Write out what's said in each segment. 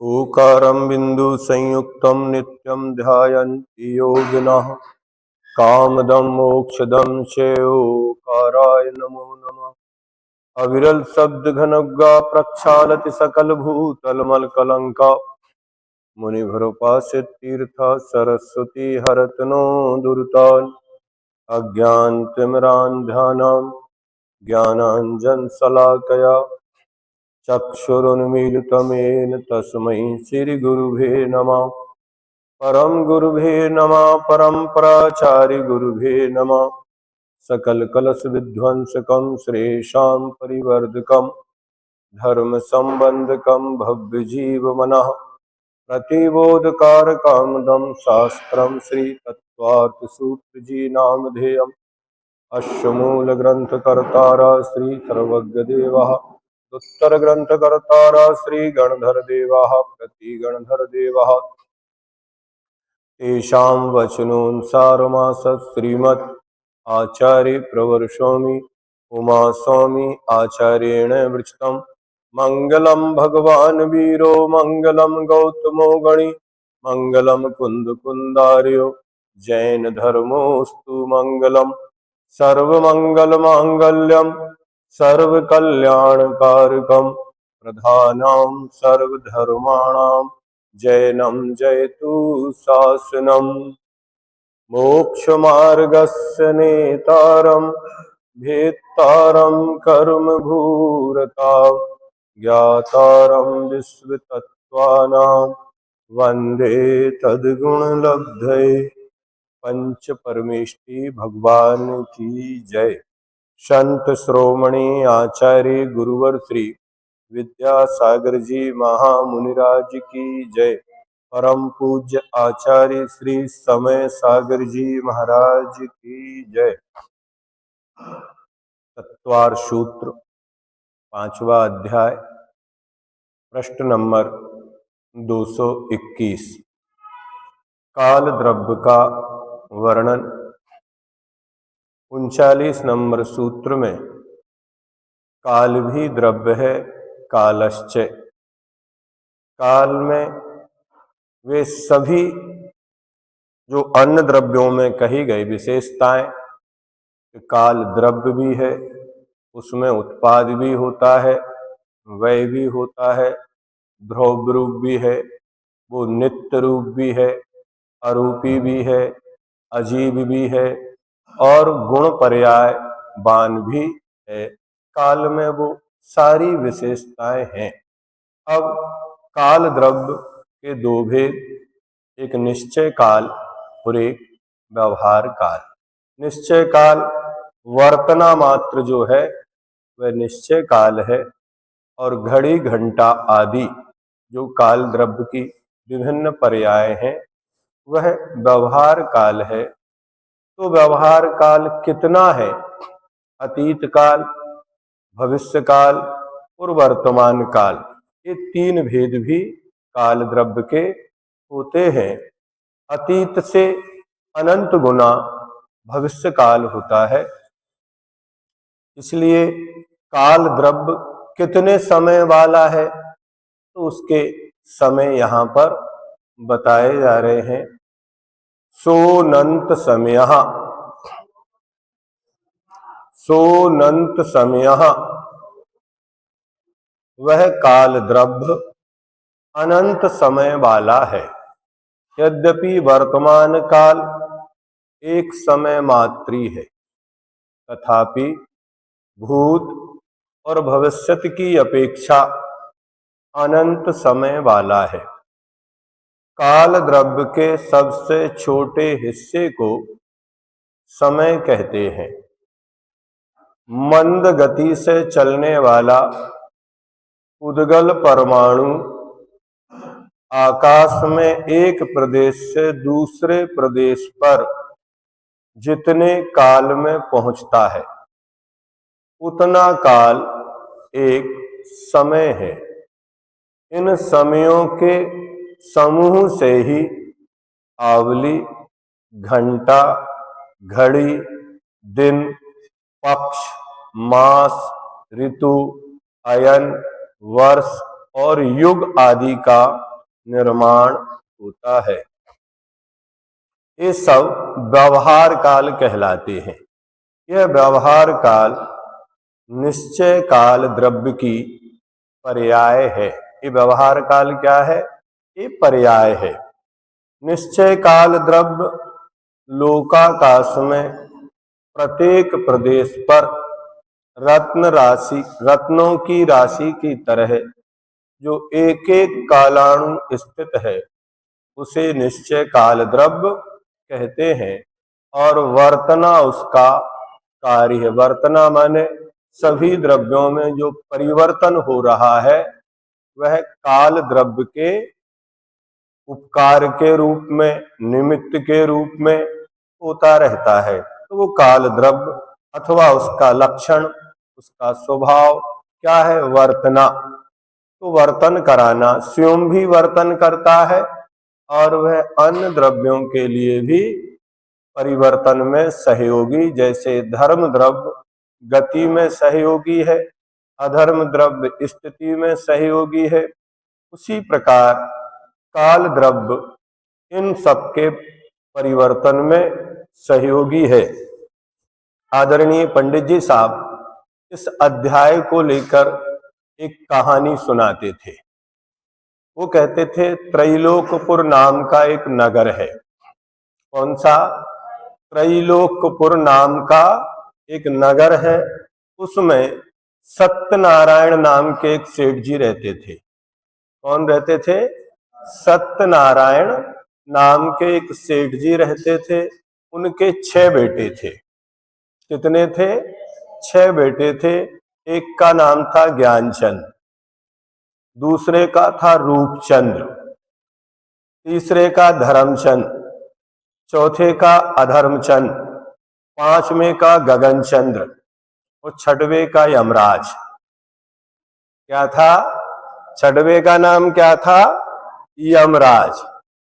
ऊकारं बिन्दुसंयुक्तं नित्यं ध्यायन्ति योगिनः कामदं मोक्षदं श्रेयोकाराय नमो नमः। अविरल शब्द घनौघा प्रक्षालति सकल भूतल मल कलंका मुनिभरोपास्य तीर्थ सरस्वती हरत नो दुर्तान् अज्ञानतिमिरान्धयानां ज्ञानाञ्जनशलाकया चक्षुरुन्मीलितं येन तस्मै श्रीगुरुवे नमः। परम गुरुभे नमः परम्पराचार्य गुरुभे नमः। सकल कलश विध्वंसकं श्रेषां परिवर्धकं धर्म संबंधकं भव्य जीव मनः प्रतिबोधकारकं दम शास्त्रं श्री तत्वार्थ सूत्र जी नामधेयम् अस्य मूल ग्रंथ कर्तारा श्री सर्वज्ञदेवः उत्तर ग्रंथ कर्तारा श्री गणधर देवः प्रति गणधर देवः तेषां वचनोऽनुसारमास श्रीमद् आचार्य प्रवर्षोमि उमा स्वामी आचार्येण वृक्षतम् मंगलम भगवान वीरो मंगलम गौतमो गणि मंगलम कुंद कुंदार्यो जैन धर्मोस्तु मंगलम सर्वमंगल मांगल्यम सर्वकल्याणकारकम प्रधानां सर्वधर्माणां जैनम जयतु शासनम। मोक्षमार्गस्य नेतारं भेत्तारं कर्मभूरता ज्ञातारं विश्वतत्त्वानां वन्दे तद्गुणलब्धये। पंच परमेष्टि भगवान की जय। संत श्रोमणी आचार्य गुरुवर श्री विद्यासागर जी महामुनिराज की जय। परम पूज्य आचार्य श्री समय सागर जी महाराज की जय। तत्वार सूत्र पांचवा अध्याय प्रश्न नंबर 221 काल द्रव्य का वर्णन। 39 नंबर सूत्र में काल भी द्रव्य है कालश्च। काल में वे सभी जो अन्य द्रव्यों में कही गई विशेषताएं, काल द्रव्य भी है, उसमें उत्पाद भी होता है, व्यय भी होता है, ध्रुव रूप भी है, वो नित्य रूप भी है, अरूपी भी है, अजीब भी है और गुण पर्याय बान भी है। काल में वो सारी विशेषताएं हैं। अब काल द्रव्य के दो भेद, एक निश्चय काल और एक व्यवहार काल। निश्चय काल वर्तना मात्र जो है वह निश्चय काल है और घड़ी घंटा आदि जो काल द्रव्य की विभिन्न पर्याय हैं वह व्यवहार काल है। तो व्यवहार काल कितना है? अतीत काल, भविष्य काल और वर्तमान काल, ये तीन भेद भी काल द्रव्य के होते हैं। अतीत से अनंत गुना भविष्य काल होता है। इसलिए काल द्रव्य कितने समय वाला है तो उसके समय यहाँ पर बताए जा रहे हैं। सोनंत समयः, सोनंत समयः वह काल द्रव्य अनंत समय वाला है। यद्यपि वर्तमान काल एक समय मात्री है, तथापि भूत और भविष्यत की अपेक्षा अनंत समय वाला है। काल द्रव्य के सबसे छोटे हिस्से को समय कहते हैं। मंद गति से चलने वाला उद्गल परमाणु आकाश में एक प्रदेश से दूसरे प्रदेश पर जितने काल में पहुंचता है उतना काल एक समय है। इन समयों के समूह से ही आवली, घंटा, घड़ी, दिन, पक्ष, मास, ऋतु, अयन, वर्ष और युग आदि का निर्माण होता है। ये सब व्यवहार काल कहलाते हैं। यह व्यवहार काल निश्चय काल द्रव्य की पर्याय है। ये व्यवहार काल क्या है? ये पर्याय है। निश्चय काल द्रव्य लोकाकाश में प्रत्येक प्रदेश पर रत्नों की राशि की तरह जो एक एक कालाणु स्थित है, उसे निश्चय काल द्रव्य कहते हैं। और वर्तना उसका कार्य है। वर्तना माने सभी द्रव्यों में जो परिवर्तन हो रहा है, वह काल द्रव्य के उपकार के रूप में, निमित्त के रूप में होता रहता है। तो वो काल द्रव्य अथवा उसका लक्षण, उसका स्वभाव क्या है? वर्तना। तो वर्तन कराना, स्वयं भी वर्तन करता है और वह अन्य द्रव्यों के लिए भी परिवर्तन में सहयोगी। जैसे धर्म द्रव्य गति में सहयोगी है, अधर्म द्रव्य स्थिति में सहयोगी है, उसी प्रकार काल द्रव्य इन सबके परिवर्तन में सहयोगी है। आदरणीय पंडित जी साहब इस अध्याय को लेकर एक कहानी सुनाते थे। वो कहते थे, त्रैलोकपुर नाम का एक नगर है। कौन सा? त्रैलोकपुर नाम का एक नगर है। उसमें सत्यनारायण नाम के एक सेठ जी रहते थे। कौन रहते थे? सत्यनारायण नाम के एक सेठ जी रहते थे। उनके 6 बेटे थे। कितने थे? 6 बेटे थे। एक का नाम था ज्ञानचंद, दूसरे का था रूपचंद्र, तीसरे का धर्मचंद, चौथे का अधर्मचंद, 5वें का गगनचंद्र और 6वें का यमराज। क्या था? 6वें का नाम क्या था? यमराज।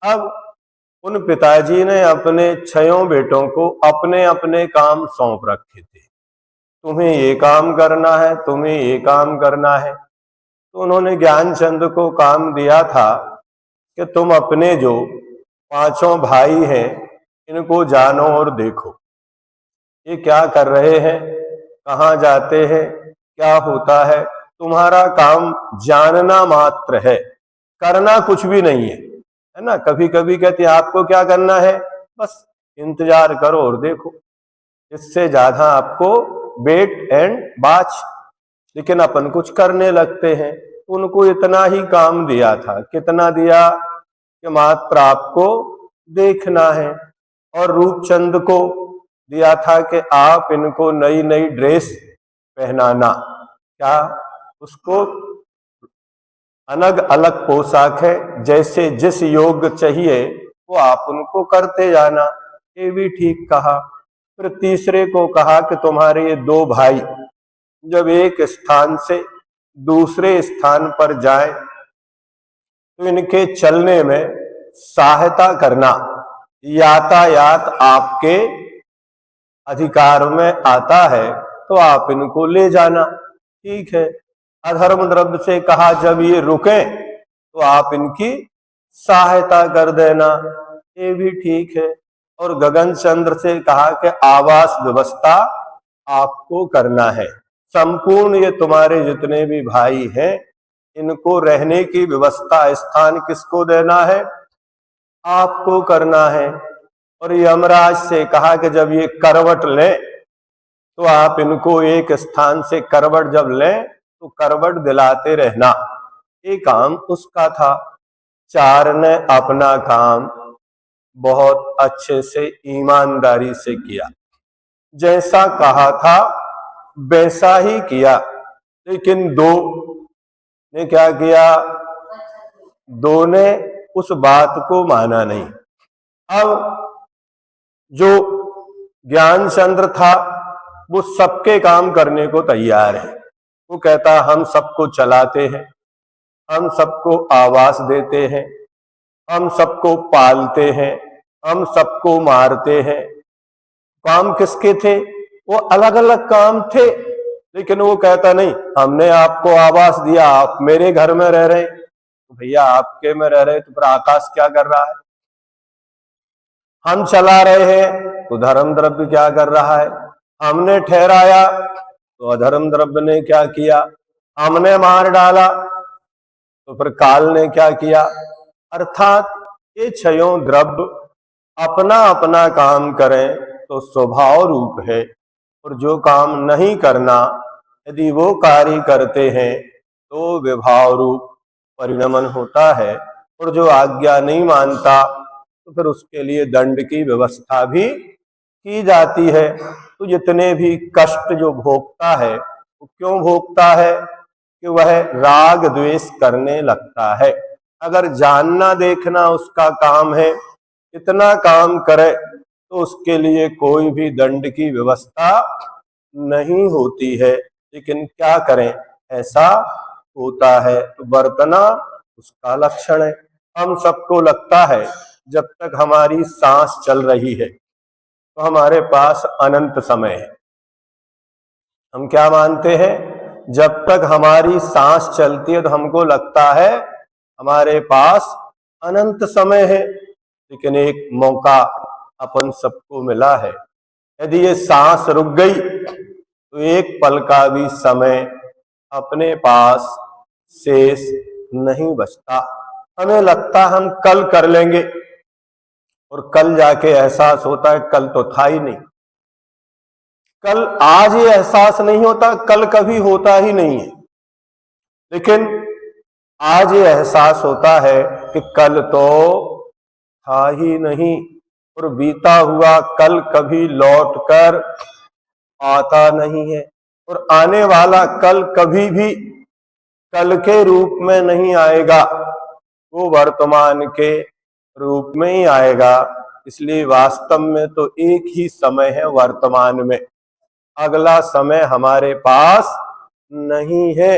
अब उन पिताजी ने अपने 6 बेटों को अपने अपने काम सौंप रखे थे। तुम्हें ये काम करना है, तुम्हें ये काम करना है। तो उन्होंने ज्ञानचंद को काम दिया था कि तुम अपने जो 5 भाई हैं, इनको जानो और देखो ये क्या कर रहे हैं, कहाँ जाते हैं, क्या होता है। तुम्हारा काम जानना मात्र है, करना कुछ भी नहीं है ना। कभी कभी कहते हैं आपको क्या करना है, बस इंतजार करो और देखो। इससे ज्यादा आपको वेट एंड वॉच। लेकिन अपन कुछ करने लगते हैं। उनको इतना ही काम दिया था। कितना दिया? कि मात्र आपको देखना है। और रूपचंद को दिया था कि आप इनको नई नई ड्रेस पहनाना। क्या? उसको अलग अलग पोशाक है, जैसे जिस योग चाहिए वो आप उनको करते जाना। ये भी ठीक कहा। फिर तीसरे को कहा कि तुम्हारे ये 2 भाई जब एक स्थान से दूसरे स्थान पर जाएं, तो इनके चलने में सहायता करना। यातायात आपके अधिकार में आता है तो आप इनको ले जाना। ठीक है। अधर्म द्रव्य से कहा जब ये रुके तो आप इनकी सहायता कर देना। ये भी ठीक है। और गगन चंद्र से कहा कि आवास व्यवस्था आपको करना है। संपूर्ण ये तुम्हारे जितने भी भाई हैं, इनको रहने की व्यवस्था, स्थान किसको देना है? आपको करना है। और यमराज से कहा कि जब ये करवट लें तो आप इनको एक स्थान से करवट जब लें तो करवट दिलाते रहना। ये काम उसका था। 4 ने अपना काम बहुत अच्छे से ईमानदारी से किया। जैसा कहा था वैसा ही किया। लेकिन 2 ने क्या किया? 2 ने उस बात को माना नहीं। अब जो ज्ञानचंद्र था वो सबके काम करने को तैयार है। वो कहता हम सबको चलाते हैं, हम सबको आवास देते हैं, हम सबको पालते हैं, हम सबको मारते हैं। काम किसके थे? वो अलग अलग काम थे। लेकिन वो कहता नहीं, हमने आपको आवास दिया, आप मेरे घर में रह रहे, तो भैया आपके में रह रहे तो फिर आकाश क्या कर रहा है? हम चला रहे हैं तो धर्म द्रव्य क्या कर रहा है? हमने ठहराया तो अधर्म द्रव्य ने क्या किया? हमने मार डाला तो फिर काल ने क्या किया? अर्थात ये छयों द्रव्य अपना अपना काम करें तो स्वभाव रूप है, और जो काम नहीं करना, यदि वो कार्य करते हैं तो विभाव रूप परिणमन होता है, और जो आज्ञा नहीं मानता तो फिर उसके लिए दंड की व्यवस्था भी की जाती है। तो जितने भी कष्ट जो भोगता है वो क्यों भोगता है? कि वह राग द्वेष करने लगता है। अगर जानना देखना उसका काम है, इतना काम करे तो उसके लिए कोई भी दंड की व्यवस्था नहीं होती है। लेकिन क्या करें, ऐसा होता है। तो बरतना उसका लक्षण है। हम सबको लगता है जब तक हमारी सांस चल रही है तो हमारे पास अनंत समय है। हम क्या मानते हैं? जब तक हमारी सांस चलती है तो हमको लगता है हमारे पास अनंत समय है। लेकिन एक मौका अपन सबको मिला है, यदि ये सांस रुक गई तो एक पल का भी समय अपने पास शेष नहीं बचता। हमें लगता हम कल कर लेंगे, और कल जाके एहसास होता है कल तो था ही नहीं। कल आज ये एहसास नहीं होता, कल कभी होता ही नहीं है। लेकिन आज ये एहसास होता है कि कल तो था ही नहीं, और बीता हुआ कल कभी लौट कर आता नहीं है, और आने वाला कल कभी भी कल के रूप में नहीं आएगा, वो वर्तमान के रूप में ही आएगा। इसलिए वास्तव में तो एक ही समय है वर्तमान में, अगला समय हमारे पास नहीं है।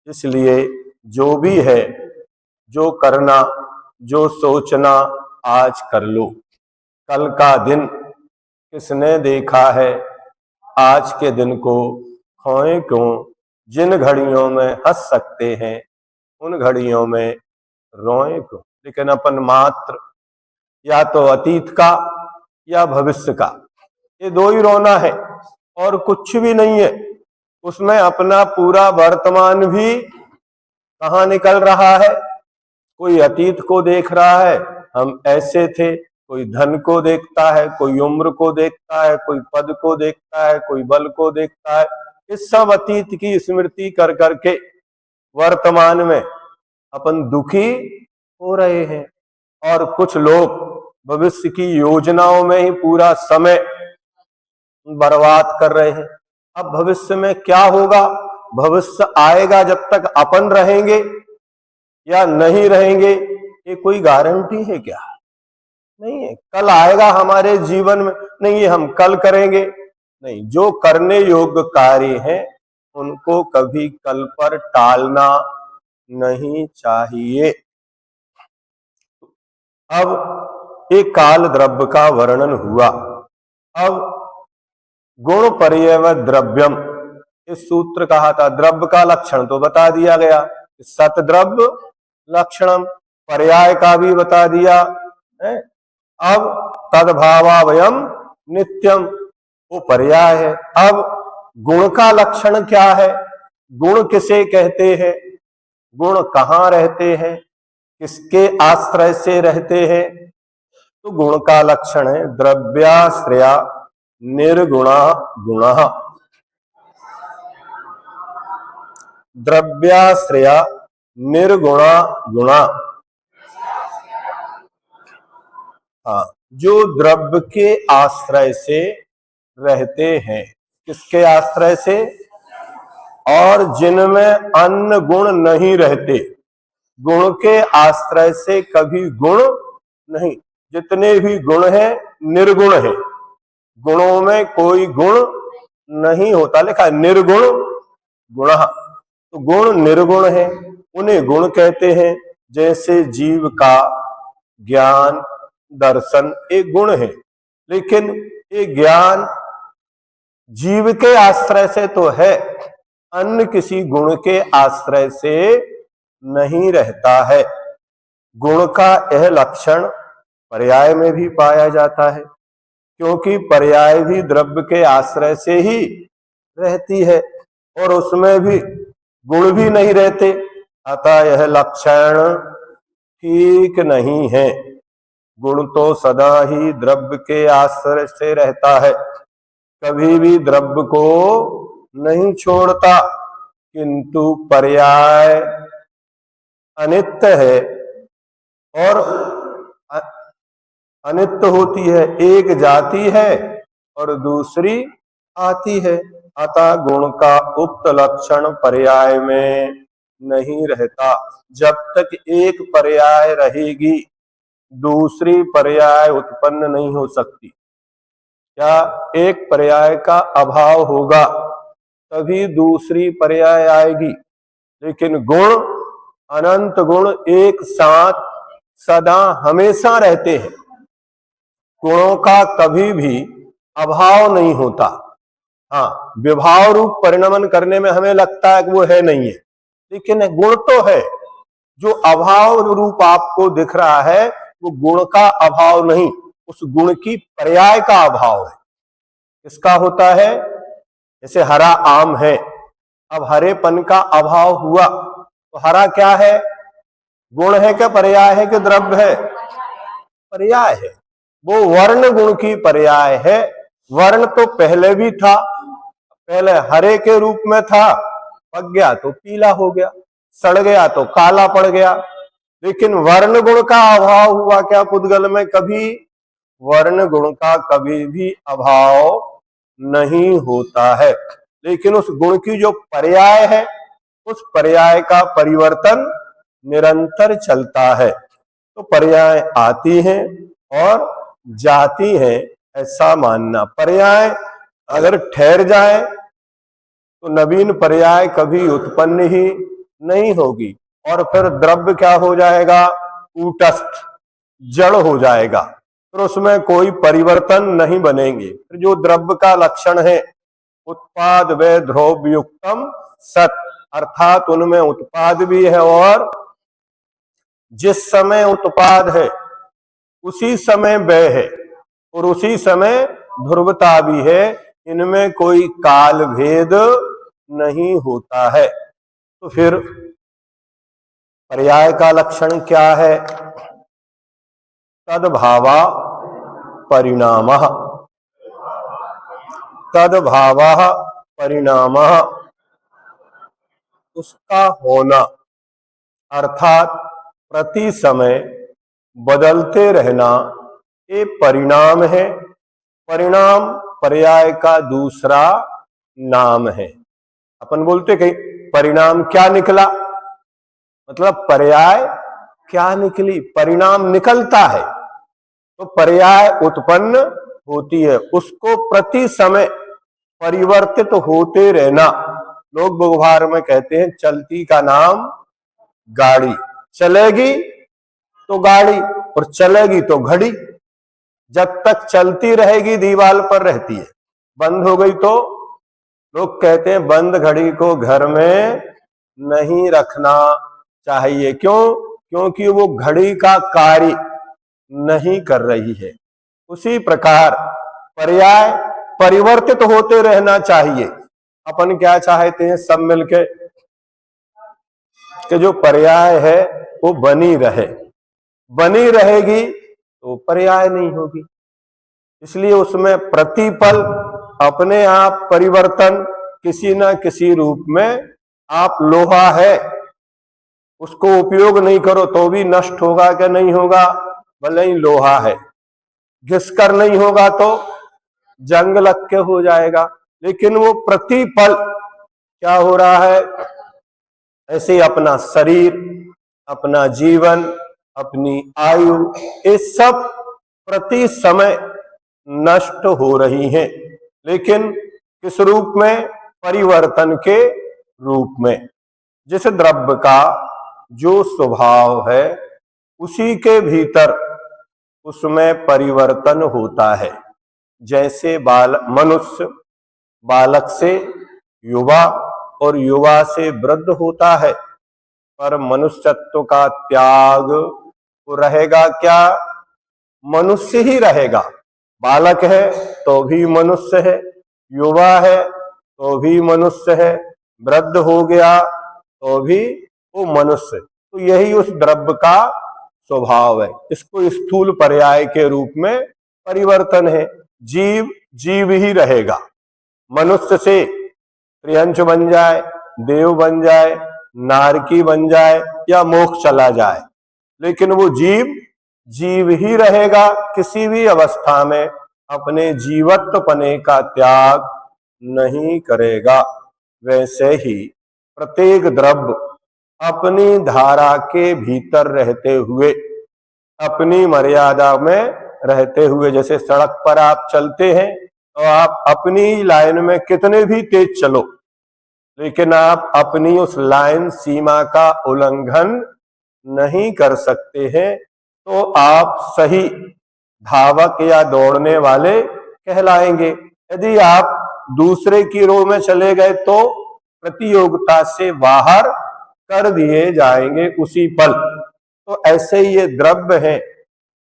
इसलिए जो भी है, जो करना, जो सोचना आज कर लो। कल का दिन किसने देखा है? आज के दिन को खोए क्यों? जिन घड़ियों में हंस सकते हैं उन घड़ियों में रोए क्यों? लेकिन अपन मात्र या तो अतीत का या भविष्य का, ये दो ही रोना है और कुछ भी नहीं है। उसमें अपना पूरा वर्तमान भी कहाँ निकल रहा है? कोई अतीत को देख रहा है, हम ऐसे थे, कोई धन को देखता है, कोई उम्र को देखता है, कोई पद को देखता है, कोई बल को देखता है। इस सब अतीत की स्मृति कर करके वर्तमान में अपन दुखी हो रहे हैं, और कुछ लोग भविष्य की योजनाओं में ही पूरा समय बर्बाद कर रहे हैं। अब भविष्य में क्या होगा? भविष्य आएगा जब तक अपन रहेंगे या नहीं रहेंगे, ये कोई गारंटी है क्या? नहीं है। कल आएगा हमारे जीवन में, नहीं ये हम कल करेंगे, नहीं। जो करने योग्य कार्य हैं उनको कभी कल पर टालना नहीं चाहिए। अब एक काल द्रव्य का वर्णन हुआ। अब गुण पर्यव द्रव्यम, इस सूत्र कहा था। द्रव्य का लक्षण तो बता दिया गया, सत द्रव्य लक्षणम, पर्याय का भी बता दिया है। अब तद्भावावयम नित्यम, वो पर्याय है। अब गुण का लक्षण क्या है? गुण किसे कहते हैं? गुण कहाँ रहते हैं? किसके आश्रय से रहते हैं? तो गुण का लक्षण है द्रव्याश्रया निर्गुणा गुण, द्रव्याश्रया निर्गुणा गुणा। हाँ, जो द्रव्य के आश्रय से रहते हैं। किसके आश्रय से? और जिनमें अन्य गुण नहीं रहते, गुण के आश्रय से कभी गुण नहीं। जितने भी गुण हैं निर्गुण है, गुणों में कोई गुण नहीं होता, लिखा निर्गुण गुण। तो गुण निर्गुण है, उन्हें गुण कहते हैं। जैसे जीव का ज्ञान दर्शन एक गुण है, लेकिन ये ज्ञान जीव के आश्रय से तो है, अन्य किसी गुण के आश्रय से नहीं रहता है। गुण का यह लक्षण पर्याय में भी पाया जाता है, क्योंकि पर्याय भी द्रव्य के आश्रय से ही रहती है और उसमें भी गुण भी नहीं रहते, अतः यह लक्षण ठीक नहीं है। गुण तो सदा ही द्रव्य के आश्रय से रहता है, कभी भी द्रव्य को नहीं छोड़ता, किंतु पर्याय अनित्य है और अनित्य होती है, एक जाती है और दूसरी आती है। अतः गुण का उक्त लक्षण पर्याय में नहीं रहता। जब तक एक पर्याय रहेगी दूसरी पर्याय उत्पन्न नहीं हो सकती। क्या एक पर्याय का अभाव होगा तभी दूसरी पर्याय आएगी, लेकिन गुण अनंत गुण एक साथ सदा हमेशा रहते हैं। गुणों का कभी भी अभाव नहीं होता। हाँ, विभाव रूप परिणमन करने में हमें लगता है कि वो है नहीं है, लेकिन गुण तो है। जो अभाव रूप आपको दिख रहा है वो गुण का अभाव नहीं, उस गुण की पर्याय का अभाव है। इसका होता है, जैसे हरा आम है, अब हरेपन का अभाव हुआ तो हरा क्या है? गुण है क्या पर्याय है कि द्रव्य है? पर्याय है। वो वर्ण गुण की पर्याय है। वर्ण तो पहले भी था, पहले हरे के रूप में था, पक गया तो पीला हो गया, सड़ गया तो काला पड़ गया। लेकिन वर्ण गुण का अभाव हुआ क्या पुद्गल में? कभी वर्ण गुण का कभी भी अभाव नहीं होता है, लेकिन उस गुण की जो पर्याय है उस पर्याय का परिवर्तन निरंतर चलता है। तो पर्याय आती हैं और जाती हैं, ऐसा मानना। पर्याय अगर ठहर जाए तो नवीन पर्याय कभी उत्पन्न ही नहीं होगी और फिर द्रव्य क्या हो जाएगा? कूटस्थ, जड़ हो जाएगा, फिर उसमें कोई परिवर्तन नहीं बनेंगे। फिर जो द्रव्य का लक्षण है उत्पाद व ध्रुवयुक्तम सत, अर्थात उनमें उत्पाद भी है और जिस समय उत्पाद है उसी समय व्यय है और उसी समय ध्रुवता भी है। इनमें कोई काल भेद नहीं होता है। तो फिर पर्याय का लक्षण क्या है? तद्भावा परिणामः, तद्भावः परिणामः, उसका होना, अर्थात प्रति समय बदलते रहना, ये परिणाम है। परिणाम पर्याय का दूसरा नाम है। अपन बोलते कहीं परिणाम क्या निकला, मतलब पर्याय क्या निकली, परिणाम निकलता है तो पर्याय उत्पन्न होती है। उसको प्रति समय परिवर्तित होते रहना। लोग व्यवहार में कहते हैं चलती का नाम गाड़ी, चलेगी तो गाड़ी और चलेगी तो घड़ी। जब तक चलती रहेगी दीवार पर रहती है, बंद हो गई तो लोग कहते हैं बंद घड़ी को घर में नहीं रखना चाहिए। क्यों? क्योंकि वो घड़ी का कार्य नहीं कर रही है। उसी प्रकार पर्याय परिवर्तित होते रहना चाहिए। अपन क्या चाहते हैं सब मिलके कि जो पर्याय है वो बनी रहे, बनी रहेगी तो पर्याय नहीं होगी। इसलिए उसमें प्रतिपल अपने आप परिवर्तन किसी न किसी रूप में, आप लोहा है उसको उपयोग नहीं करो तो भी नष्ट होगा क्या नहीं होगा? भले ही लोहा है, घिसकर नहीं होगा तो जंग लग के हो जाएगा। लेकिन वो प्रतिपल क्या हो रहा है? ऐसे अपना शरीर, अपना जीवन, अपनी आयु, ये सब प्रति समय नष्ट हो रही हैं, लेकिन किस रूप में? परिवर्तन के रूप में। जिस द्रव्य का जो स्वभाव है उसी के भीतर उसमें परिवर्तन होता है। जैसे मनुष्य बालक से युवा और युवा से वृद्ध होता है, पर मनुष्यत्व का त्याग वो रहेगा क्या? मनुष्य ही रहेगा। बालक है तो भी मनुष्य है, युवा है तो भी मनुष्य है, वृद्ध हो गया तो भी वो मनुष्य। तो यही उस द्रव्य का स्वभाव है। इसको स्थूल पर्याय के रूप में परिवर्तन है। जीव जीव ही रहेगा। मनुष्य से त्रियंश बन जाए, देव बन जाए, नारकी बन जाए या मोक्ष चला जाए, लेकिन वो जीव जीव ही रहेगा। किसी भी अवस्था में अपने जीवत्वपने का त्याग नहीं करेगा। वैसे ही प्रत्येक द्रव्य अपनी धारा के भीतर रहते हुए, अपनी मर्यादा में रहते हुए, जैसे सड़क पर आप चलते हैं तो आप अपनी लाइन में कितने भी तेज चलो, लेकिन आप अपनी उस लाइन सीमा का उल्लंघन नहीं कर सकते हैं, तो आप सही धावक या दौड़ने वाले कहलाएंगे। यदि आप दूसरे की रो में चले गए तो प्रतियोगिता से बाहर कर दिए जाएंगे उसी पल। तो ऐसे ही ये द्रव्य है।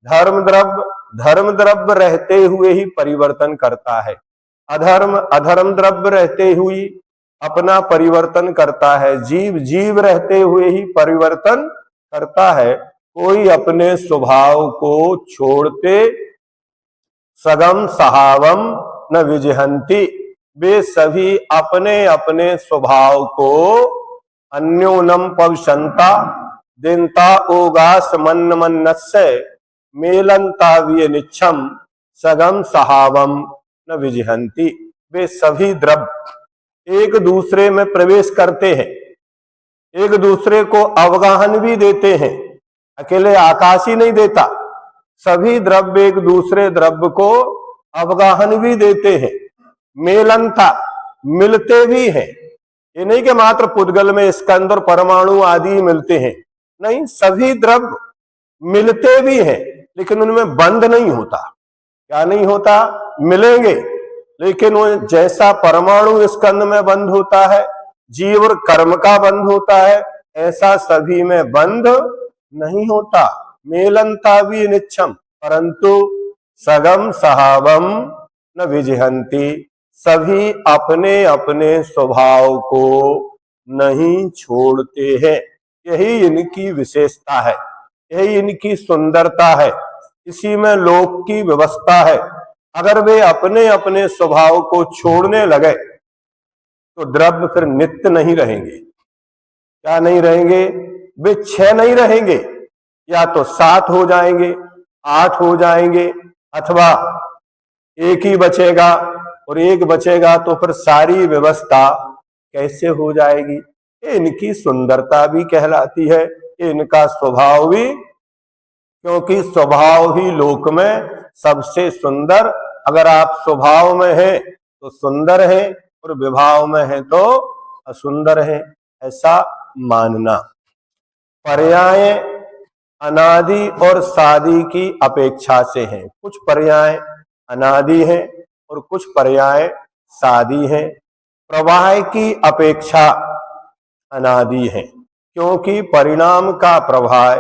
धर्म द्रव्य रहते हुए ही परिवर्तन करता है, अधर्म द्रव्य रहते हुए अपना परिवर्तन करता है। जीव जीव रहते हुए ही परिवर्तन करता है। कोई अपने स्वभाव को छोड़ते सगम सहावम न विजहंती। वे सभी अपने अपने स्वभाव को अन्योनम पवशंता दिनता ओगास मन मन्नस्य मेलंता विनिच्छम सगम सहावम न विजहंती। वे सभी द्रव्य एक दूसरे में प्रवेश करते हैं, एक दूसरे को अवगाहन भी देते हैं। अकेले आकाश ही नहीं देता, सभी द्रव्य एक दूसरे द्रव्य को अवगाहन भी देते हैं। मेलनता, मिलते भी हैं। ये नहीं कि मात्र पुद्गल में स्कंद और परमाणु आदि मिलते हैं, नहीं, सभी द्रव्य मिलते भी हैं, लेकिन उनमें बंध नहीं होता। क्या नहीं होता? मिलेंगे, लेकिन वो जैसा परमाणु स्कंद में बंध होता है, जीव और कर्म का बंध होता है, ऐसा सभी में बंध नहीं होता। मेलनता भी निच्छम परंतु सगम सहावम न विजहंती। सभी अपने अपने स्वभाव को नहीं छोड़ते हैं। यही इनकी विशेषता है, यही इनकी सुंदरता है, इसी में लोक की व्यवस्था है। अगर वे अपने अपने स्वभाव को छोड़ने लगे तो द्रव्य फिर नित्य नहीं रहेंगे। क्या नहीं रहेंगे? वे 6 नहीं रहेंगे, या तो 7 हो जाएंगे, 8 हो जाएंगे, अथवा एक ही बचेगा, और एक बचेगा तो फिर सारी व्यवस्था कैसे हो जाएगी? ये इनकी सुंदरता भी कहलाती है, ये इनका स्वभाव भी, क्योंकि स्वभाव ही लोक में सबसे सुंदर। अगर आप स्वभाव में हैं तो सुंदर हैं, और विभाव में हैं तो असुंदर हैं, ऐसा मानना। पर्याय अनादि और सादि की अपेक्षा से हैं। कुछ पर्याय अनादि हैं और कुछ पर्याय सादि हैं। प्रवाह की अपेक्षा अनादि है, क्योंकि परिणाम का प्रवाह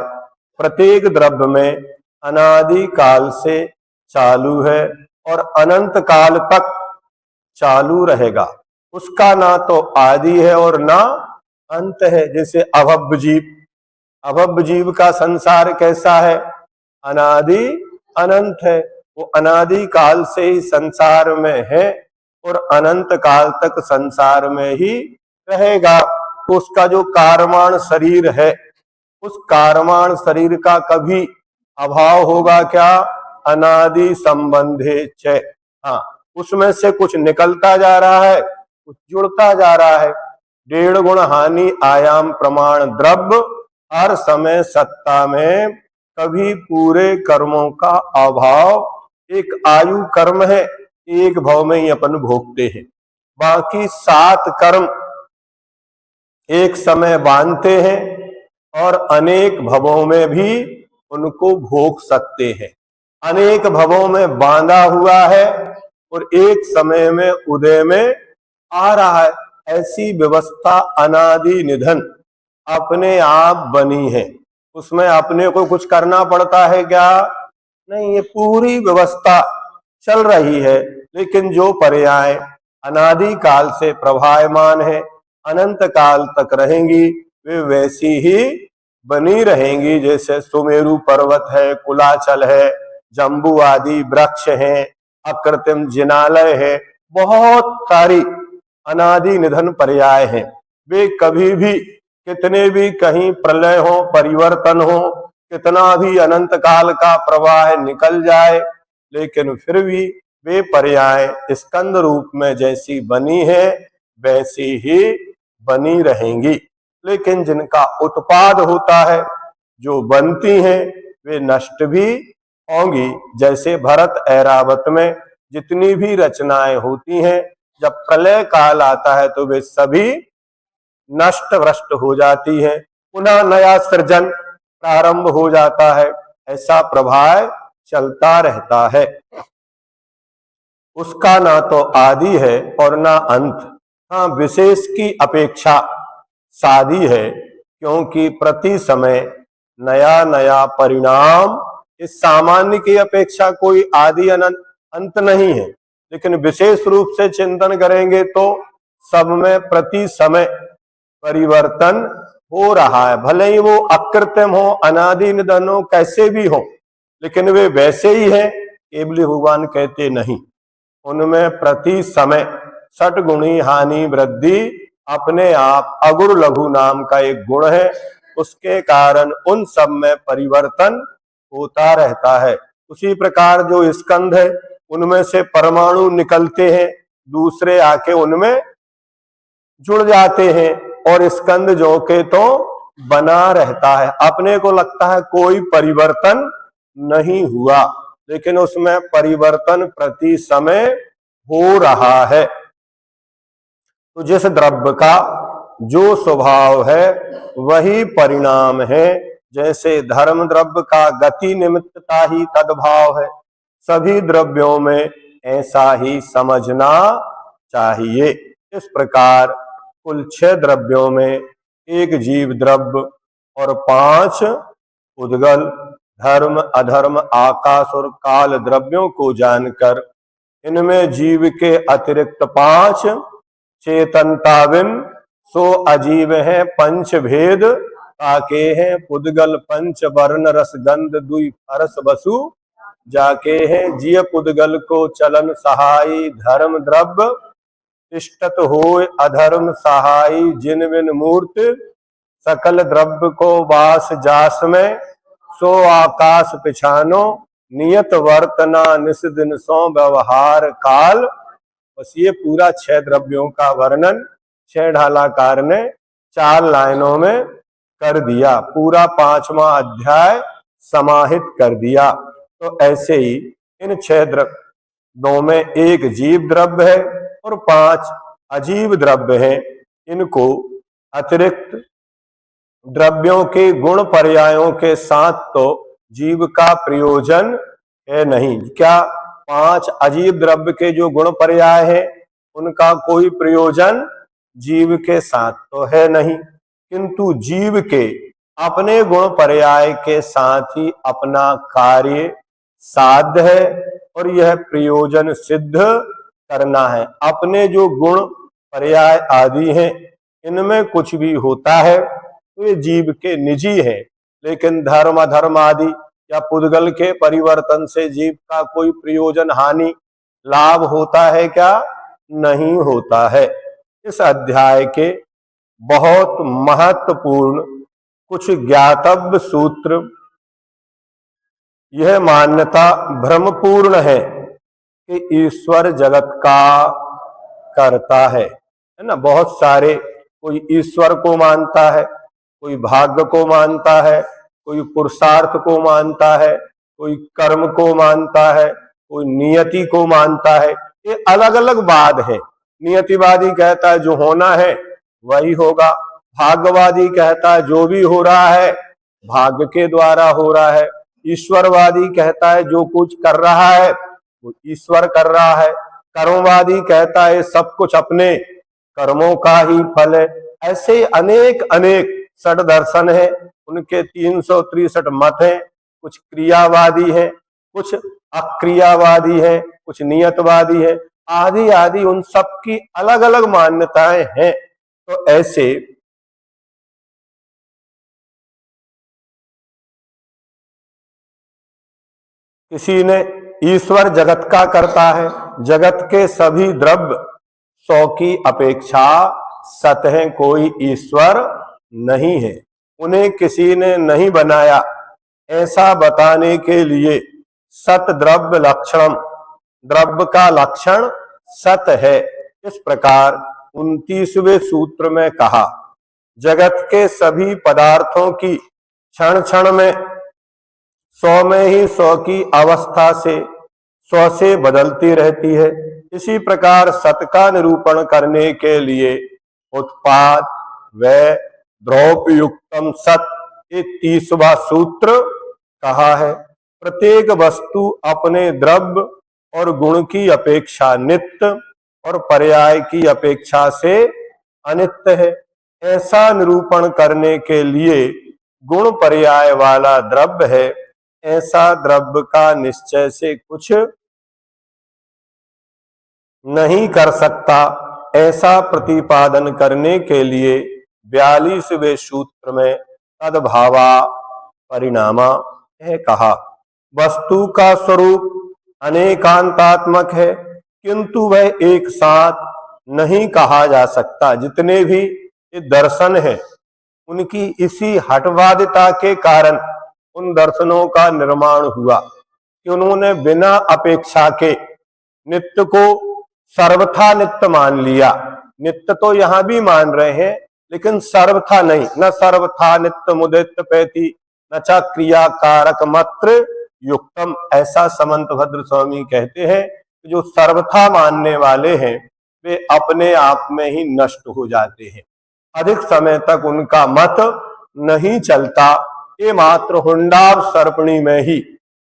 प्रत्येक द्रव्य में अनादि काल से चालू है और अनंत काल तक चालू रहेगा। उसका ना तो आदि है और ना अंत है। जैसे अभव्य जीव, अभव्य जीव का संसार कैसा है? अनादि अनंत है। वो अनादि काल से ही संसार में है और अनंत काल तक संसार में ही रहेगा। तो उसका जो कारमाण शरीर है, उस कारमाण शरीर का कभी अभाव होगा क्या? अनादि संबंधे च। हाँ, उसमें से कुछ निकलता जा रहा है, कुछ जुड़ता जा रहा है। 1.5 गुण हानि आयाम प्रमाण द्रव्य हर समय सत्ता में कभी पूरे कर्मों का अभाव। एक आयु कर्म है, एक भव में ही अपन भोगते हैं, बाकी 7 कर्म एक समय बांधते हैं और अनेक भवों में भी उनको भोग सकते हैं। अनेक भवों में बांधा हुआ है और एक समय में उदय में आ रहा है। ऐसी व्यवस्था अनादि निधन अपने आप बनी है, उसमें अपने को कुछ करना पड़ता है क्या? नहीं, ये पूरी व्यवस्था चल रही है। लेकिन जो पर्याय अनादि काल से प्रभायमान है, अनंत काल तक रहेंगी, वे वैसी ही बनी रहेंगी। जैसे सुमेरु पर्वत है, कुलाचल है, जम्बू आदि वृक्ष हैं, अकृत्रिम जिनालय है, बहुत सारी अनादि निधन पर्याय हैं। वे कभी भी, कितने भी कहीं प्रलय हो, परिवर्तन हो, कितना भी अनंत काल का प्रवाह निकल जाए, लेकिन फिर भी वे पर्याय स्कंद रूप में जैसी बनी है वैसी ही बनी रहेंगी। लेकिन जिनका उत्पाद होता है, जो बनती हैं, वे नष्ट भी होंगी। जैसे भरत ऐरावत में जितनी भी रचनाएं होती हैं, जब प्रलय काल आता है तो वे सभी नष्ट भ्रष्ट हो जाती हैं, पुनः नया सृजन प्रारंभ हो जाता है। ऐसा प्रभाव चलता रहता है। उसका ना तो आदि है और ना अंत। हाँ, विशेष की अपेक्षा सादी है, क्योंकि प्रति समय नया नया परिणाम। इस सामान्य की अपेक्षा कोई आदि अनंत अंत नहीं है, लेकिन विशेष रूप से चिंतन करेंगे तो सब में प्रति समय परिवर्तन हो रहा है। भले ही वो अकृत्रिम हो, अनादि निधन हो, कैसे भी हो, लेकिन वे वैसे ही है। केवल भगवान कहते नहीं, उनमें प्रति समय षट गुणी हानि वृद्धि अपने आप अगुर लघु नाम का एक गुण है। उसके कारण उन सब में परिवर्तन होता रहता है। उसी प्रकार जो स्कंध है, उनमें से परमाणु निकलते हैं, दूसरे आके उनमें जुड़ जाते हैं, और स्कंद जो के तो बना रहता है। अपने को लगता है कोई परिवर्तन नहीं हुआ, लेकिन उसमें परिवर्तन प्रति समय हो रहा है। तो जिस द्रव्य का जो स्वभाव है वही परिणाम है। जैसे धर्म द्रव्य का गति निमित्तता ही तद्भाव है, सभी द्रव्यों में ऐसा ही समझना चाहिए। इस प्रकार कुल 6 द्रव्यों में एक जीव द्रव्य और 5 उद्गल धर्म अधर्म आकाश और काल द्रव्यों को जानकर इनमें जीव के अतिरिक्त 5 चेतनताविन सो अजीव है पंच भेद ताके हैं पुद्गल पंच वर्ण रस गंध दुई फरस वसु जाके हैं जिय पुद्गल को चलन सहाई धर्म द्रव्य इष्टत होय अधर्म सहाई जिन बिन मूर्त सकल द्रव्य को वास जास में सो आकाश पिछानो नियत वर्तना निस दिन सो व्यवहार काल। बस ये पूरा 6 द्रव्यों का वर्णन 6 ढालाकार ने 4 लाइनों में कर दिया, पूरा 5वां अध्याय समाहित कर दिया। तो ऐसे ही इन 6 द्रव्यों में एक जीव द्रव्य है और 5 अजीव द्रव्य हैं। इनको अतिरिक्त द्रव्यों के गुण पर्यायों के साथ तो जीव का प्रयोजन है नहीं। क्या 5 अजीव द्रव्य के जो गुण पर्याय है उनका कोई प्रयोजन जीव के साथ तो है नहीं, किंतु जीव के अपने गुण पर्याय के साथ ही अपना कार्य साध्य है और यह प्रयोजन सिद्ध करना है। अपने जो गुण पर्याय आदि हैं इनमें कुछ भी होता है तो ये जीव के निजी है, लेकिन धर्म अधर्म आदि या पुद्गल के परिवर्तन से जीव का कोई प्रयोजन हानि लाभ होता है क्या? नहीं होता है। इस अध्याय के बहुत महत्वपूर्ण कुछ ज्ञातव्य सूत्र, यह मान्यता भ्रमपूर्ण है कि ईश्वर जगत का करता है ना। बहुत सारे, कोई ईश्वर को मानता है, कोई भाग्य को मानता है, कोई पुरुषार्थ को मानता है, कोई कर्म को मानता है, कोई नियति को मानता है। ये अलग अलग बात है। नियतिवादी कहता है जो होना है वही होगा, भाग्यवादी कहता है जो भी हो रहा है भाग्य के द्वारा हो रहा है, ईश्वरवादी कहता है जो कुछ कर रहा है वो ईश्वर कर रहा है, कर्मवादी कहता है सब कुछ अपने कर्मों का ही फल है। ऐसे अनेक अनेक षड दर्शन है, उनके 363 मत हैं। कुछ क्रियावादी हैं, कुछ अक्रियावादी हैं, कुछ नियतवादी हैं, आदि आदि उन सब की अलग अलग मान्यताएं हैं। तो ऐसे किसी ने ईश्वर जगत का करता है, जगत के सभी द्रव्य 100 की अपेक्षा सत है, कोई ईश्वर नहीं है, उन्हें किसी ने नहीं बनाया, ऐसा बताने के लिए सत द्रव्य लक्षणम, द्रव्य का लक्षण सत है। इस प्रकार 29वें सूत्र में कहा, जगत के सभी पदार्थों की क्षण क्षण में 100 में ही 100 की अवस्था से 100 से बदलती रहती है। इसी प्रकार सत का निरूपण करने के लिए उत्पाद व द्रव्युक्तम सत, ये 30वां सूत्र कहा है। प्रत्येक वस्तु अपने द्रव्य और गुण की अपेक्षा नित्य और पर्याय की अपेक्षा से अनित्य है। ऐसा निरूपण करने के लिए गुण पर्याय वाला द्रव्य है, ऐसा द्रव्य का निश्चय से कुछ नहीं कर सकता। ऐसा प्रतिपादन करने के लिए 42वें सूत्र में तद्भावा परिणामा है कहा, वस्तु का स्वरूप अनेकांतात्मक है, किंतु वह एक साथ नहीं कहा जा सकता। जितने भी ये दर्शन है, उनकी इसी हटवादिता के कारण उन दर्शनों का निर्माण हुआ कि उन्होंने बिना अपेक्षा के नित्य को सर्वथा नित्य मान लिया। नित्य तो यहां भी मान रहे हैं, लेकिन सर्वथा नहीं। न सर्वथा नित्य मुदित पैति न चा क्रिया कारक मात्र युक्तम, ऐसा समंत भद्र स्वामी कहते हैं। जो सर्वथा मानने वाले हैं वे अपने आप में ही नष्ट हो जाते हैं, अधिक समय तक उनका मत नहीं चलता। ये मात्र हुंडाव सर्पणी में ही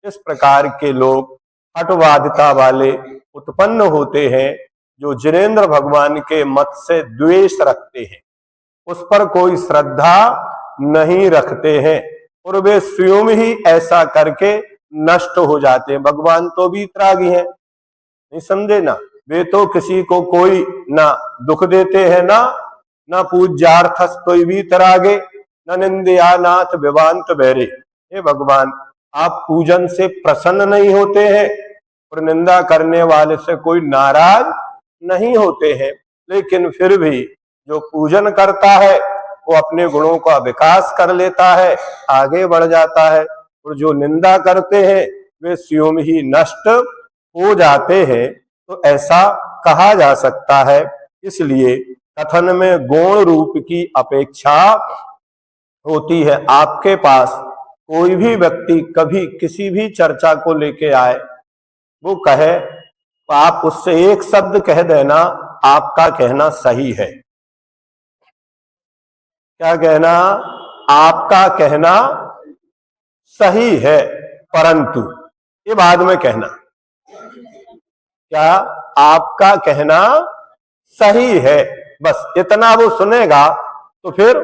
इस प्रकार के लोग हटवादिता वाले उत्पन्न होते हैं, जो जिनेन्द्र भगवान के मत से द्वेष रखते हैं, उस पर कोई श्रद्धा नहीं रखते हैं, और वे स्वयं ही ऐसा करके नष्ट हो जाते हैं। भगवान तो भी त्रागी हैं, नहीं समझे ना, वे तो किसी को कोई ना दुख देते हैं, ना पूज्यार्थस तो भी तरागे, न निंदया नाथ विवांत बैरे। हे भगवान, आप पूजन से प्रसन्न नहीं होते हैं और निंदा करने वाले से कोई नाराज नहीं होते हैं, लेकिन फिर भी जो पूजन करता है वो अपने गुणों का विकास कर लेता है, आगे बढ़ जाता है, और जो निंदा करते हैं वे स्वयं ही नष्ट हो जाते हैं। तो ऐसा कहा जा सकता है। इसलिए कथन में गौण रूप की अपेक्षा होती है। आपके पास कोई भी व्यक्ति कभी किसी भी चर्चा को लेके आए, वो कहे तो आप उससे एक शब्द कह देना, आपका कहना सही है। क्या कहना? आपका कहना सही है, परंतु ये बाद में कहना। क्या? आपका कहना सही है, बस इतना वो सुनेगा तो फिर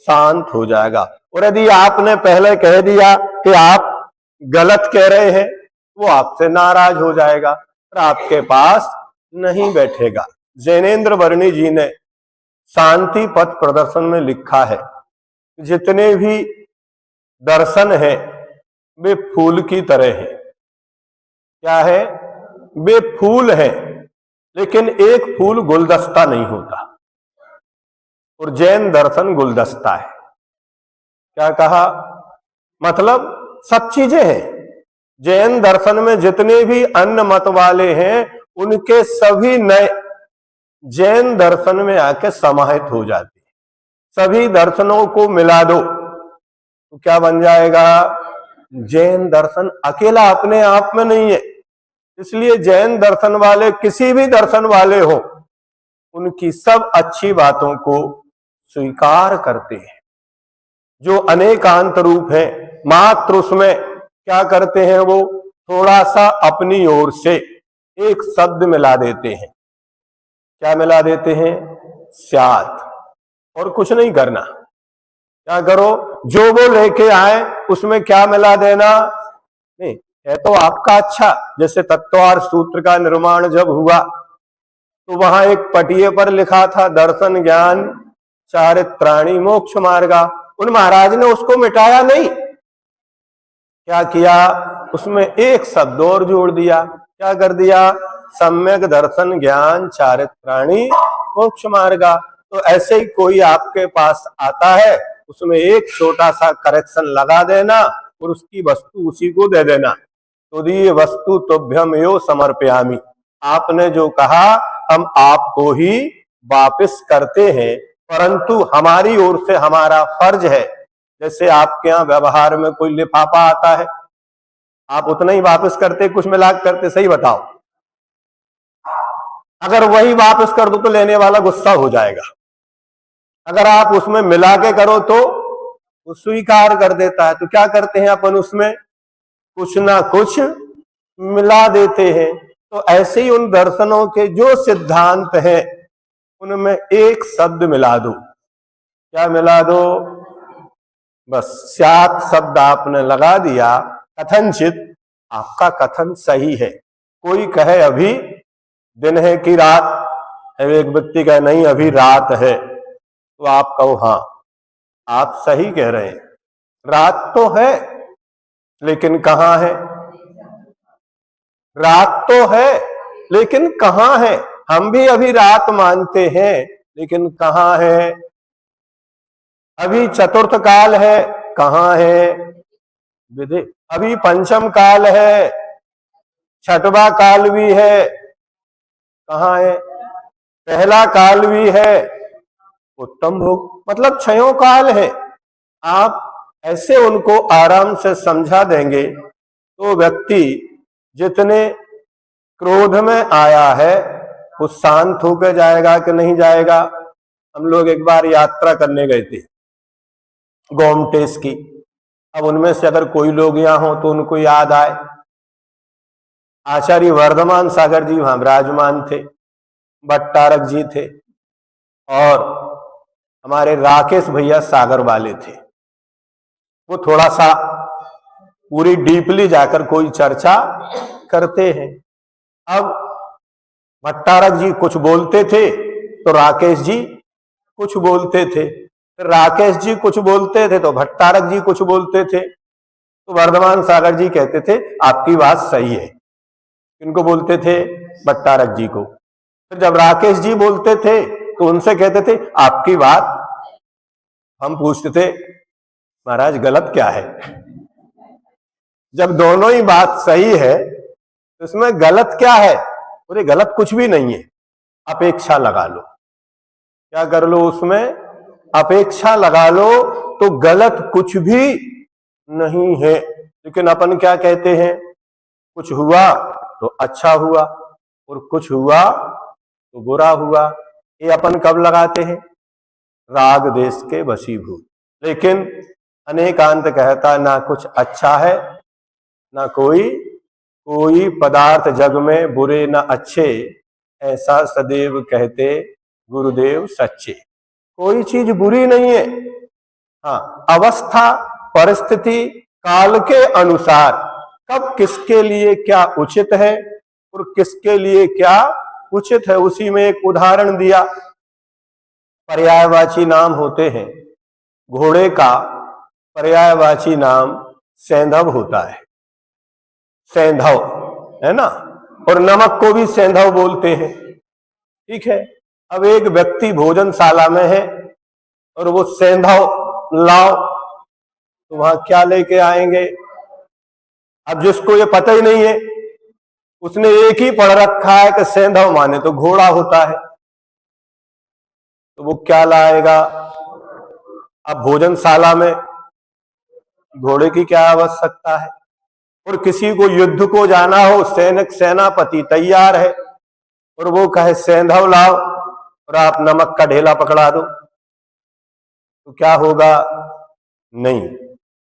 शांत हो जाएगा। और यदि आपने पहले कह दिया कि आप गलत कह रहे हैं, वो आपसे नाराज हो जाएगा और आपके पास नहीं बैठेगा। जैनेन्द्र वर्णी जी ने शांति पथ प्रदर्शन में लिखा है, जितने भी दर्शन है वे फूल की तरह है। क्या है? वे फूल है, लेकिन एक फूल गुलदस्ता नहीं होता, और जैन दर्शन गुलदस्ता है। क्या कहा? मतलब सब चीजें हैं। जैन दर्शन में जितने भी अन्य मत वाले हैं, उनके सभी नए जैन दर्शन में आके समाहित हो जाते हैं। सभी दर्शनों को मिला दो तो क्या बन जाएगा? जैन दर्शन अकेला अपने आप में नहीं है। इसलिए जैन दर्शन वाले किसी भी दर्शन वाले हो, उनकी सब अच्छी बातों को स्वीकार करते हैं। जो अनेकांत रूप है, मात्र उसमें क्या करते हैं, वो थोड़ा सा अपनी ओर से एक शब्द मिला देते हैं। क्या मिला देते हैं? स्यात्। और कुछ नहीं करना। क्या करो? जो वो लेके आए उसमें क्या मिला देना? नहीं है तो आपका अच्छा। जैसे तत्वार्थ सूत्र का निर्माण जब हुआ तो वहां एक पटिये पर लिखा था दर्शन ज्ञान चारित्राणि मोक्ष मार्गा। उन महाराज ने उसको मिटाया नहीं, क्या किया? उसमें एक शब्द और जोड़ दिया। क्या कर दिया? सम्यक दर्शन ज्ञान चारित्राणि मोक्ष मार्गा। तो ऐसे ही कोई आपके पास आता है, उसमें एक छोटा सा करेक्शन लगा देना और उसकी वस्तु उसी को दे देना। तो ये वस्तु तुभ्यम यो समर्पयामि। आपने जो कहा हम आपको ही वापस करते हैं, परंतु हमारी ओर से हमारा फर्ज है। जैसे आपके यहाँ व्यवहार में कोई लिफाफा आता है, आप उतना ही वापस करते, कुछ मिला करते? सही बताओ। अगर वही वापस कर दो तो लेने वाला गुस्सा हो जाएगा। अगर आप उसमें मिला के करो तो वो स्वीकार कर देता है। तो क्या करते हैं अपन? उसमें कुछ ना कुछ मिला देते हैं। तो ऐसे ही उन दर्शनों के जो सिद्धांत हैं उनमें एक शब्द मिला दो। क्या मिला दो? बस स्यात् शब्द आपने लगा दिया, कथनचित आपका कथन सही है। कोई कहे अभी दिन है कि रात है, एक व्यक्ति कहे नहीं अभी रात है, तो आप कहो हाँ आप सही कह रहे हैं, रात तो है लेकिन कहां है? रात तो है लेकिन कहां है? हम भी अभी रात मानते हैं लेकिन कहां है? अभी चतुर्थ काल है, कहां है? विधि। अभी पंचम काल है, छठवां काल भी है, कहां है? पहला काल भी है, उत्तम भोग, मतलब छयों काल है। आप ऐसे उनको आराम से समझा देंगे तो व्यक्ति जितने क्रोध में आया है वो शांत होकर जाएगा कि नहीं जाएगा? हम लोग एक बार यात्रा करने गए थे गोमटेस की। अब उनमें से अगर कोई लोग यहां हो तो उनको याद आए, आचार्य वर्धमान सागर जी वहां विराजमान थे, भट्टारक जी थे और हमारे राकेश भैया सागर वाले थे। वो थोड़ा सा पूरी डीपली जाकर कोई चर्चा करते हैं। अब भट्टारक जी कुछ बोलते थे तो राकेश जी कुछ बोलते थे, फिर राकेश जी कुछ बोलते थे तो भट्टारक जी कुछ बोलते थे। तो वर्धमान सागर जी कहते थे आपकी बात सही है। किनको बोलते थे? भट्टारक जी को। फिर जब राकेश जी बोलते थे तो उनसे कहते थे आपकी बात। हम पूछते थे महाराज गलत क्या है? जब दोनों ही बात सही है तो इसमें गलत क्या है? बोले गलत कुछ भी नहीं है, अपेक्षा लगा लो। क्या कर लो? उसमें अपेक्षा लगा लो तो गलत कुछ भी नहीं है। लेकिन अपन क्या कहते हैं? कुछ हुआ तो अच्छा हुआ और कुछ हुआ तो बुरा हुआ। ये अपन कब लगाते हैं? राग देश के वशीभूत। लेकिन अनेकांत कहता ना कुछ अच्छा है ना कोई पदार्थ जग में बुरे ना अच्छे, ऐसा सदैव कहते गुरुदेव सच्चे। कोई चीज बुरी नहीं है। हाँ, अवस्था परिस्थिति काल के अनुसार कब किसके लिए क्या उचित है और किसके लिए क्या उचित है, उसी में एक उदाहरण दिया। पर्यायवाची नाम होते हैं। घोड़े का पर्यायवाची नाम सैंधव होता है, सैंधव है ना, और नमक को भी सैंधव बोलते हैं। ठीक है। अब एक व्यक्ति भोजनशाला में है और वो सैंधव लाओ, तो वहां क्या लेके आएंगे? अब जिसको ये पता ही नहीं है, उसने एक ही पढ़ रखा है कि सैंधव माने तो घोड़ा होता है, तो वो क्या लाएगा? अब भोजनशाला में घोड़े की क्या आवश्यकता है? और किसी को युद्ध को जाना हो, सैनिक सेनापति तैयार है और वो कहे सैंधव लाओ और आप नमक का ढेला पकड़ा दो, तो क्या होगा? नहीं,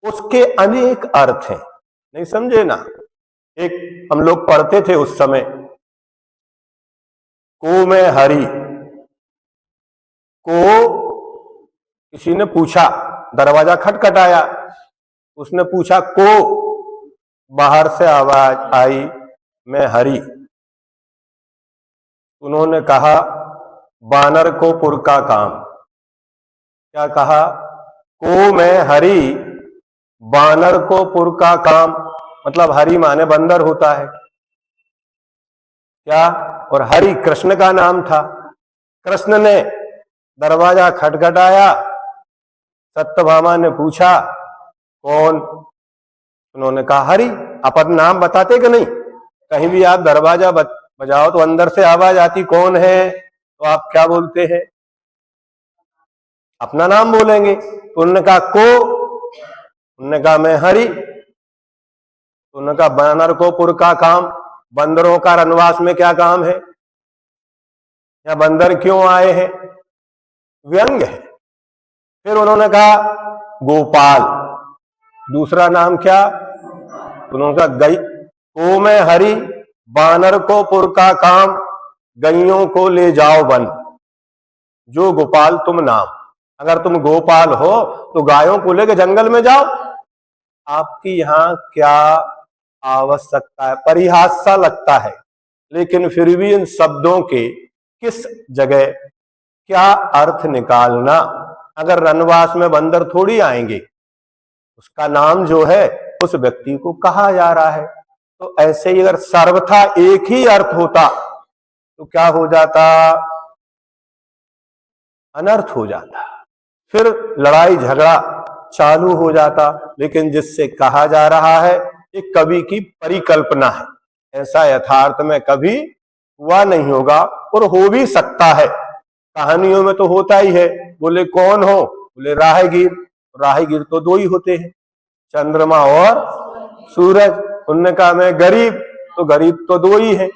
उसके अनेक अर्थ हैं। नहीं समझे ना? एक हम लोग पढ़ते थे उस समय, को में हरि को किसी ने पूछा, दरवाजा खटखटाया, उसने पूछा को, बाहर से आवाज आई मैं हरि। उन्होंने कहा बानर को पुर का काम। क्या कहा? को मैं हरि, बानर को पुर का काम। मतलब हरि माने बंदर होता है क्या? और हरि कृष्ण का नाम था। कृष्ण ने दरवाजा खटखटाया, सत्यभामा ने पूछा कौन? उन्होंने कहा हरि। अपन नाम बताते कि नहीं? कहीं भी आप दरवाजा बजाओ तो अंदर से आवाज आती कौन है, तो आप क्या बोलते हैं? अपना नाम बोलेंगे। तो उन्होंने कहा को, उन्होंने कहा मैं हरि। तो उन्होंने कहा बानर को पुर का काम, बंदरों का रनवास में क्या काम है? या बंदर क्यों आए हैं? व्यंग है। फिर उन्होंने कहा गोपाल, दूसरा नाम क्या? उन्होंने कहा गई को मैं हरि, बानर को पुर का काम, गैयों को ले जाओ वन। जो गोपाल तुम नाम, अगर तुम गोपाल हो तो गायों को लेकर जंगल में जाओ। आपकी यहां क्या आवश्यकता है? परिहास सा लगता है, लेकिन फिर भी इन शब्दों के किस जगह क्या अर्थ निकालना। अगर रनवास में बंदर थोड़ी आएंगे, उसका नाम जो है उस व्यक्ति को कहा जा रहा है। तो ऐसे ही अगर सर्वथा एक ही अर्थ होता तो क्या हो जाता? अनर्थ हो जाता, फिर लड़ाई झगड़ा चालू हो जाता। लेकिन जिससे कहा जा रहा है एक कवि की परिकल्पना है, ऐसा यथार्थ में कभी हुआ नहीं होगा और हो भी सकता है। कहानियों में तो होता ही है। बोले कौन हो? बोले राहगीर। राहगीर तो दो ही होते हैं, चंद्रमा और सूरज। उनने कहा मैं गरीब, तो गरीब तो दो ही है।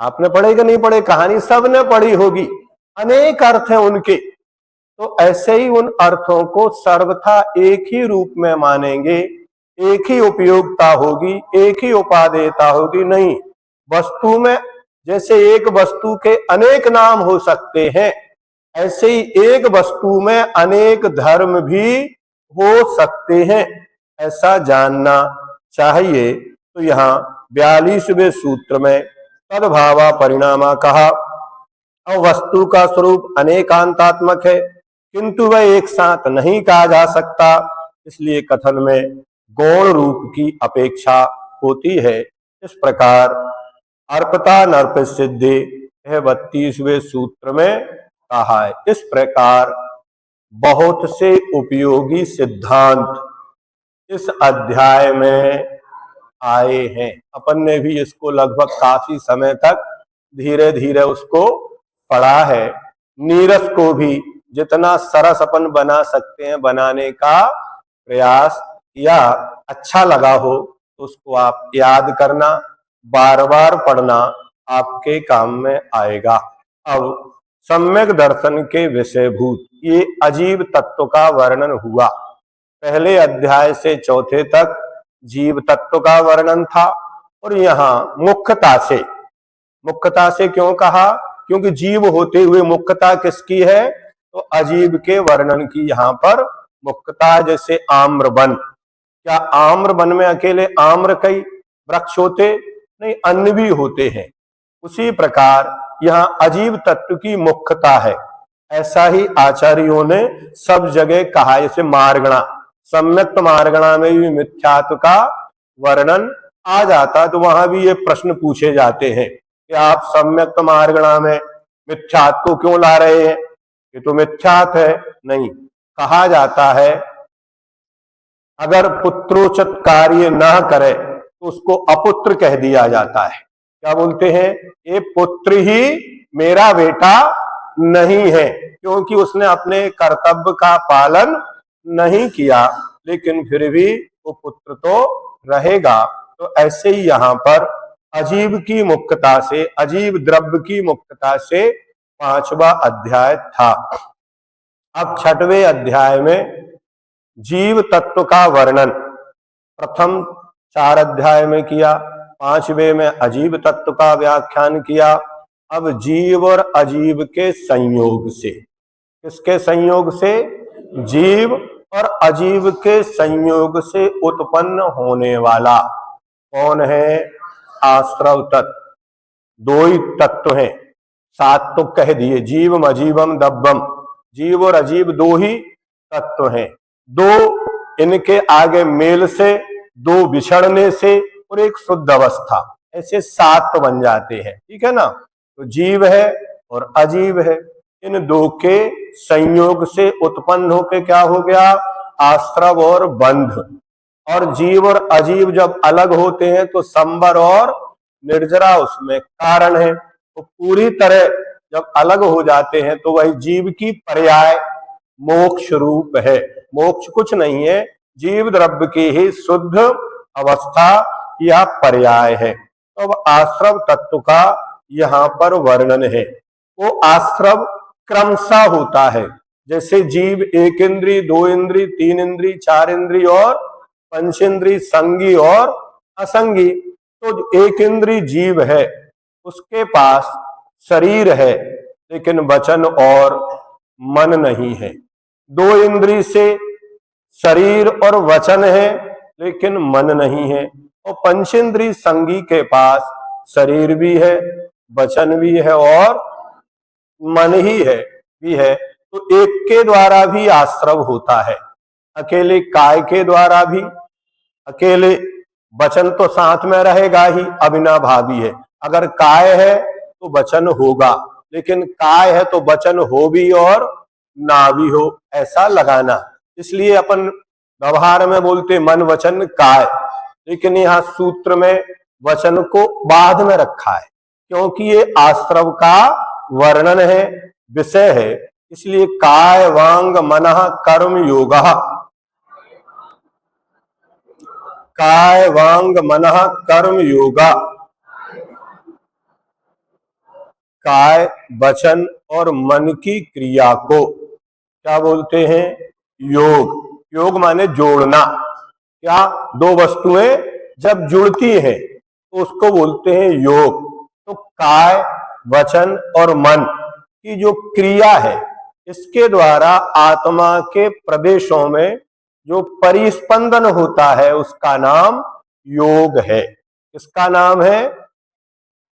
आपने पढ़े कि नहीं पढ़े? कहानी सबने पढ़ी होगी। अनेक अर्थ हैं उनके। तो ऐसे ही उन अर्थों को सर्वथा एक ही रूप में मानेंगे, एक ही उपयोगिता होगी, एक ही उपादेयता होगी, नहीं। वस्तु में जैसे एक वस्तु के अनेक नाम हो सकते हैं, ऐसे ही एक वस्तु में अनेक धर्म भी हो सकते हैं, ऐसा जानना चाहिए। तो यहाँ 42वें सूत्र में तद्भावा परिणामा कहा। अब वस्तु का स्वरूप अनेकांतात्मक है, किंतु वह एक साथ नहीं कहा जा सकता, इसलिए कथन में गौण रूप की अपेक्षा होती है। इस प्रकार अर्पता नर्प सिद्धि 32वें सूत्र में कहा है। इस प्रकार बहुत से उपयोगी सिद्धांत इस अध्याय में आए हैं। अपन ने भी इसको लगभग काफी समय तक धीरे धीरे उसको पढ़ा है। नीरस को भी जितना सरस अपन बना सकते हैं बनाने का प्रयास किया। अच्छा लगा हो तो उसको आप याद करना, बार बार पढ़ना, आपके काम में आएगा। अब सम्यक दर्शन के विषयभूत ये अजीव तत्व का वर्णन हुआ। पहले अध्याय से चौथे तक जीव तत्व का वर्णन था, और यहाँ मुख्यता से क्यों कहा? क्योंकि जीव होते हुए मुख्यता किसकी है? तो अजीव के वर्णन की यहाँ पर मुख्यता। जैसे आम्रवन, क्या आम्रवन में अकेले आम्र कई वृक्ष होते? नहीं, अन्य भी होते हैं। उसी प्रकार यहाँ अजीव तत्व की मुख्यता है। ऐसा ही आचार्यों ने सब जगह कहा। जैसे मार्गणा, सम्यक्त मार्गणा में भी मिथ्यात्व का वर्णन आ जाता, तो वहां भी ये प्रश्न पूछे जाते हैं कि आप सम्यक्त मार्गणा में मिथ्यात्व को क्यों ला रहे हैं? ये तो मिथ्यात्व है। नहीं, कहा जाता है अगर पुत्रोचित कार्य ना करे तो उसको अपुत्र कह दिया जाता है। क्या बोलते हैं? ये पुत्र ही मेरा बेटा नहीं है, क्योंकि उसने अपने कर्तव्य का पालन नहीं किया, लेकिन फिर भी वो पुत्र तो रहेगा। तो ऐसे ही यहाँ पर अजीव की मुख्यता से, अजीव द्रव्य की मुख्यता से 5वां अध्याय था। अब 6वें अध्याय में जीव तत्व का वर्णन प्रथम 4 अध्याय में किया, 5वें में अजीव तत्व का व्याख्यान किया। अब जीव और अजीव के संयोग से किसके संयोग से? जीव और अजीव के संयोग से उत्पन्न होने वाला कौन है? आश्रव तत्व। दो ही तत्व हैं, सात तो कह दिए, जीवम अजीवम दब्बम। जीव और अजीव दो ही तत्व हैं। दो इनके आगे मेल से, दो बिछड़ने से और एक शुद्ध अवस्था, ऐसे सात बन जाते हैं। ठीक है ना? तो जीव है और अजीव है, इन दो के संयोग से उत्पन्न होके क्या हो गया? आश्रव और बंध। और जीव और अजीव जब अलग होते हैं तो संबर और निर्जरा उसमें कारण है। तो पूरी तरह जब अलग हो जाते हैं तो वही जीव की पर्याय मोक्ष रूप है। मोक्ष कुछ नहीं है, जीव द्रव्य की ही शुद्ध अवस्था या पर्याय है। तो अब आश्रव तत्व का यहाँ पर वर्णन है। वो आश्रव क्रमशः होता है, जैसे जीव एक इंद्री, दो इंद्री, तीन इंद्री, चार इंद्री और पंचेंद्री, संगी और असंगी। तो एक इंद्री जीव है, उसके पास शरीर है लेकिन वचन और मन नहीं है। दो इंद्री से शरीर और वचन है लेकिन मन नहीं है। और पंचेंद्री संगी के पास शरीर भी है, वचन भी है और मन ही है भी है। तो एक के द्वारा भी आश्रव होता है, अकेले काय के द्वारा भी। अकेले वचन तो साथ में रहेगा ही, अविनाभावी है। अगर काय है तो वचन होगा, लेकिन काय है तो वचन हो भी और ना भी हो, ऐसा लगाना। इसलिए अपन व्यवहार में बोलते मन वचन काय, लेकिन यहाँ सूत्र में वचन को बाद में रखा है, क्योंकि ये आश्रव का वर्णन है, विषय है। इसलिए काय वांग मनः कर्म योगः, काय वांग मनः कर्म योगा। काय वचन और मन की क्रिया को क्या बोलते हैं? योग। योग माने जोड़ना। क्या? दो वस्तुएं जब जुड़ती हैं तो उसको बोलते हैं योग। तो काय वचन और मन की जो क्रिया है, इसके द्वारा आत्मा के प्रदेशों में जो परिस्पंदन होता है उसका नाम योग है। इसका नाम है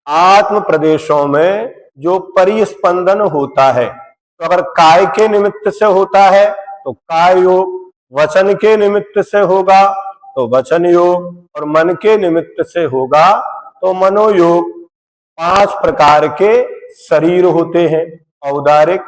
आत्म प्रदेशों में जो परिस्पंदन होता है। तो अगर काय के निमित्त से होता है तो काय योग, वचन के निमित्त से होगा तो वचन योग, और मन के निमित्त से होगा तो मनोयोग। 5 प्रकार के शरीर होते हैं, औदारिक,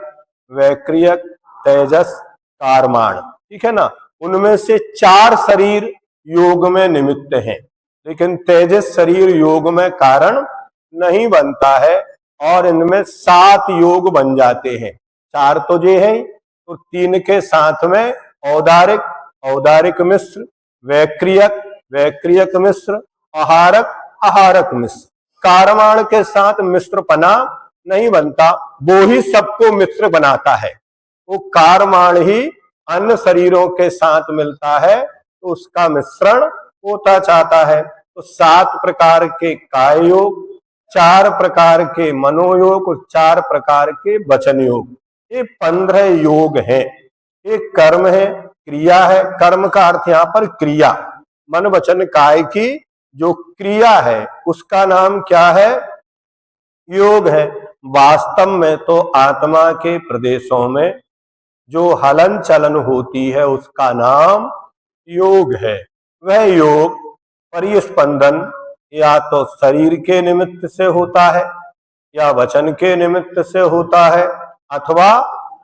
वैक्रियक, तेजस, कारमाण। ठीक है ना? उनमें से 4 शरीर योग में निमित्त हैं, लेकिन तेजस शरीर योग में कारण नहीं बनता है, और इनमें 7 योग बन जाते हैं। 4 तो ये है, तो 3 के साथ में औदारिक, औदारिक मिश्र, वैक्रियक, वैक्रियक मिश्र, आहारक, आहारक मिश्र। कारमाण के साथ मिश्रपना नहीं बनता, वो ही सबको मिश्र बनाता है। वो कारमाण ही अन्य शरीरों के साथ मिलता है तो उसका मिश्रण होता चाहता है। तो 7 प्रकार के काय योग, 4 प्रकार के मनोयोग और 4 प्रकार के वचन योग, ये 15 योग हैं। एक कर्म है, क्रिया है। कर्म का अर्थ यहाँ पर क्रिया, मन वचन काय की जो क्रिया है उसका नाम क्या है? योग है। वास्तव में तो आत्मा के प्रदेशों में जो हलन चलन होती है उसका नाम योग है। वह योग परिस्पंदन या तो शरीर के निमित्त से होता है, या वचन के निमित्त से होता है, अथवा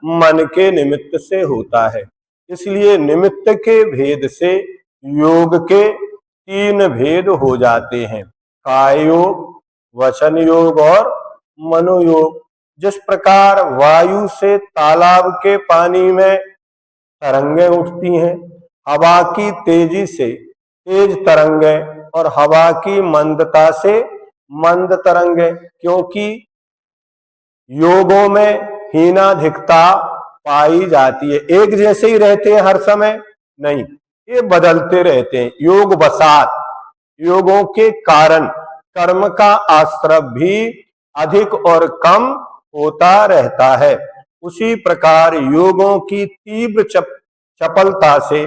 मन के निमित्त से होता है। इसलिए निमित्त के भेद से योग के 3 भेद हो जाते हैं, काय योग, वचन योग और मनोयोग। जिस प्रकार वायु से तालाब के पानी में तरंगें उठती हैं, हवा की तेजी से तेज तरंगें और हवा की मंदता से मंद तरंगें, क्योंकि योगों में हीनाधिकता पाई जाती है। एक जैसे ही रहते हैं हर समय नहीं, ये बदलते रहते हैं। योग वसात, योगों के कारण कर्म का आश्रव भी अधिक और कम होता रहता है। उसी प्रकार योगों की तीव्र चपलता से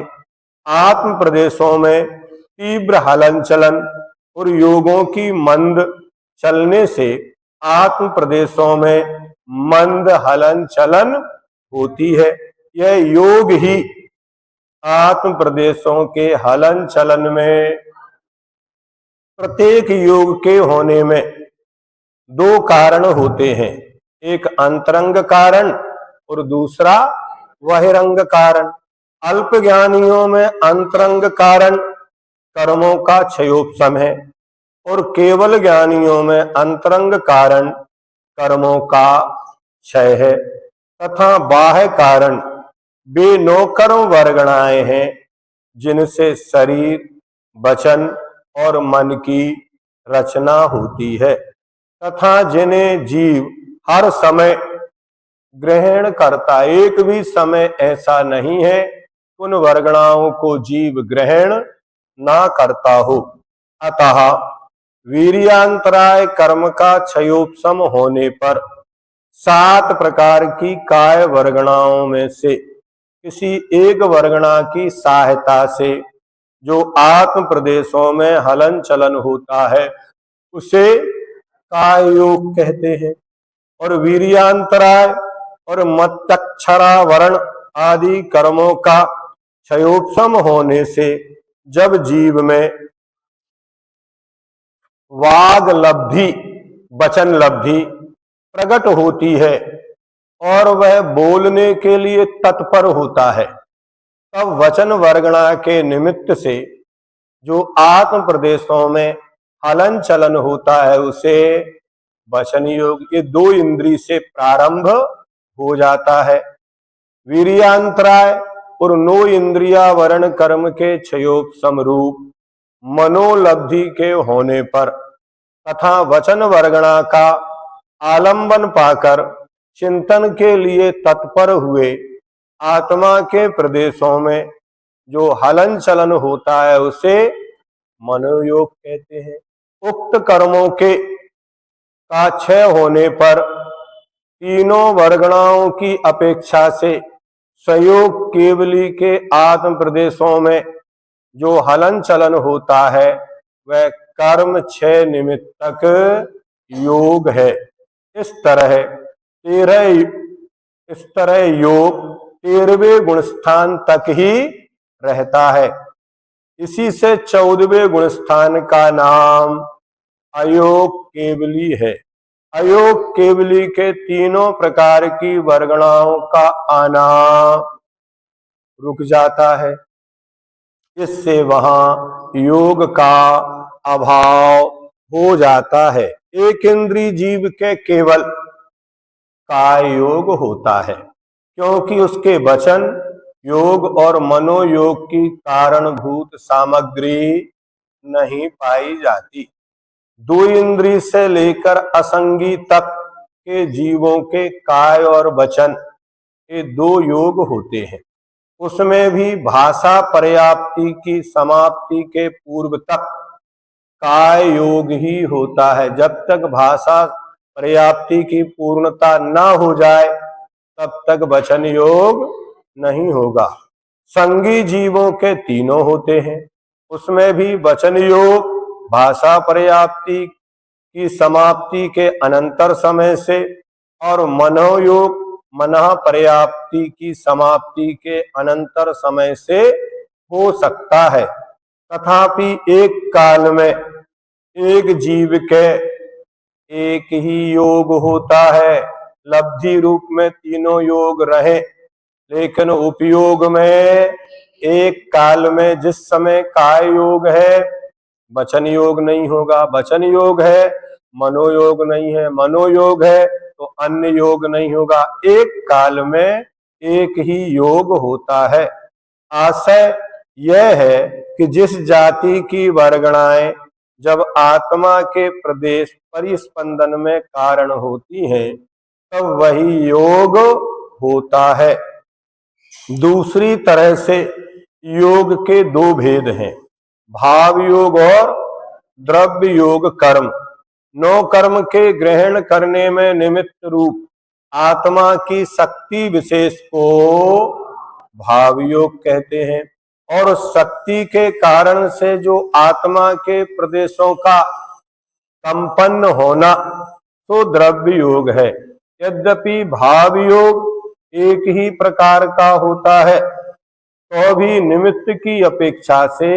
आत्म प्रदेशों में तीव्र हलन चलन और योगों की मंद चलने से आत्म प्रदेशों में मंद हलन चलन होती है। यह योग ही आत्म प्रदेशों के हलन चलन में प्रत्येक योग के होने में दो कारण होते हैं, एक अंतरंग कारण और दूसरा बहिरंग कारण। अल्प ज्ञानियों में अंतरंग कारण कर्मों का क्षयोपशम है और केवल ज्ञानियों में अंतरंग कारण कर्मों का क्षय है, तथा बाह्य कारण वे नौकर्म वर्गणाएं हैं जिनसे शरीर, वचन और मन की रचना होती है, तथा जिन्हें जीव हर समय ग्रहण करता। एक भी समय ऐसा नहीं है उन वर्गणाओं को जीव ग्रहण ना करता हो। अतः वीर्यांतराय कर्म का क्षयोपशम होने पर 7 प्रकार की काय वर्गणाओं में से किसी एक वर्गणा की सहायता से जो आत्म प्रदेशों में हलन चलन होता है उसे काय योग कहते हैं। और वीर्यांतराय और मत्तक्षरा वर्ण आदि कर्मों का क्षयोपशम होने से जब जीव में वाग लब्धि, वचन लब्धि प्रकट होती है और वह बोलने के लिए तत्पर होता है, तब वचन वर्गणा के निमित्त से जो आत्म प्रदेशों में हलन चलन होता है उसे वचन योग, ये 2 इंद्रिय से प्रारंभ हो जाता है। वीर्यांतराय और 9 इंद्रिया वर्ण कर्म के क्षयोपशम रूप मनोलब्धि के होने पर तथा वचन वर्गणा का आलंबन पाकर चिंतन के लिए तत्पर हुए आत्मा के प्रदेशों में जो हलन चलन होता है उसे मनोयोग कहते हैं। उक्त कर्मों के का क्षय होने पर तीनों वर्गणाओं की अपेक्षा से संयोग केवली के आत्म प्रदेशों में जो हलन चलन होता है वह कर्म क्षय निमित्तक योग है। इस तरह योग 13वें गुणस्थान तक ही रहता है। इसी से 14वें गुणस्थान का नाम अयोग केवली है। अयोग केवली के तीनों प्रकार की वर्गणाओं का आना रुक जाता है, इससे वहां योग का अभाव हो जाता है। एक इंद्रिय जीव के केवल काय योग होता है क्योंकि उसके वचन योग और मनोयोग की कारणभूत सामग्री नहीं पाई जाती। 2 इंद्रिय से लेकर असंगी तक के जीवों के काय और वचन ये 2 योग होते हैं। उसमें भी भाषा पर्याप्ति की समाप्ति के पूर्व तक काय योग ही होता है। जब तक भाषा पर्याप्ति की पूर्णता न हो जाए तब तक वचन योग नहीं होगा। संगी जीवों के तीनों होते हैं, उसमें भी वचन योग भाषा पर्याप्ति की समाप्ति के अनंतर समय से और मनोयोग मनः पर्याप्ति की समाप्ति के अनंतर समय से हो सकता है। तथापि एक काल में एक जीव के एक ही योग होता है। लब्धि रूप में तीनों योग रहे, लेकिन उपयोग में एक काल में जिस समय काय योग है वचन योग नहीं होगा, वचन योग है मनोयोग नहीं है, मनोयोग है तो अन्य योग नहीं होगा। एक काल में एक ही योग होता है। आशय यह है कि जिस जाति की वर्गणाएं जब आत्मा के प्रदेश परिस्पंदन में कारण होती हैं तब वही योग होता है। दूसरी तरह से योग के 2 भेद हैं, भाव योग और द्रव्य योग कर्म। 9 कर्म के ग्रहण करने में निमित्त रूप आत्मा की शक्ति विशेष को भाव योग कहते हैं। और उस शक्ति के कारण से जो आत्मा के प्रदेशों का संपन्न होना तो द्रव्य योग है। यद्यपि भाव योग एक ही प्रकार का होता है तो भी निमित्त की अपेक्षा से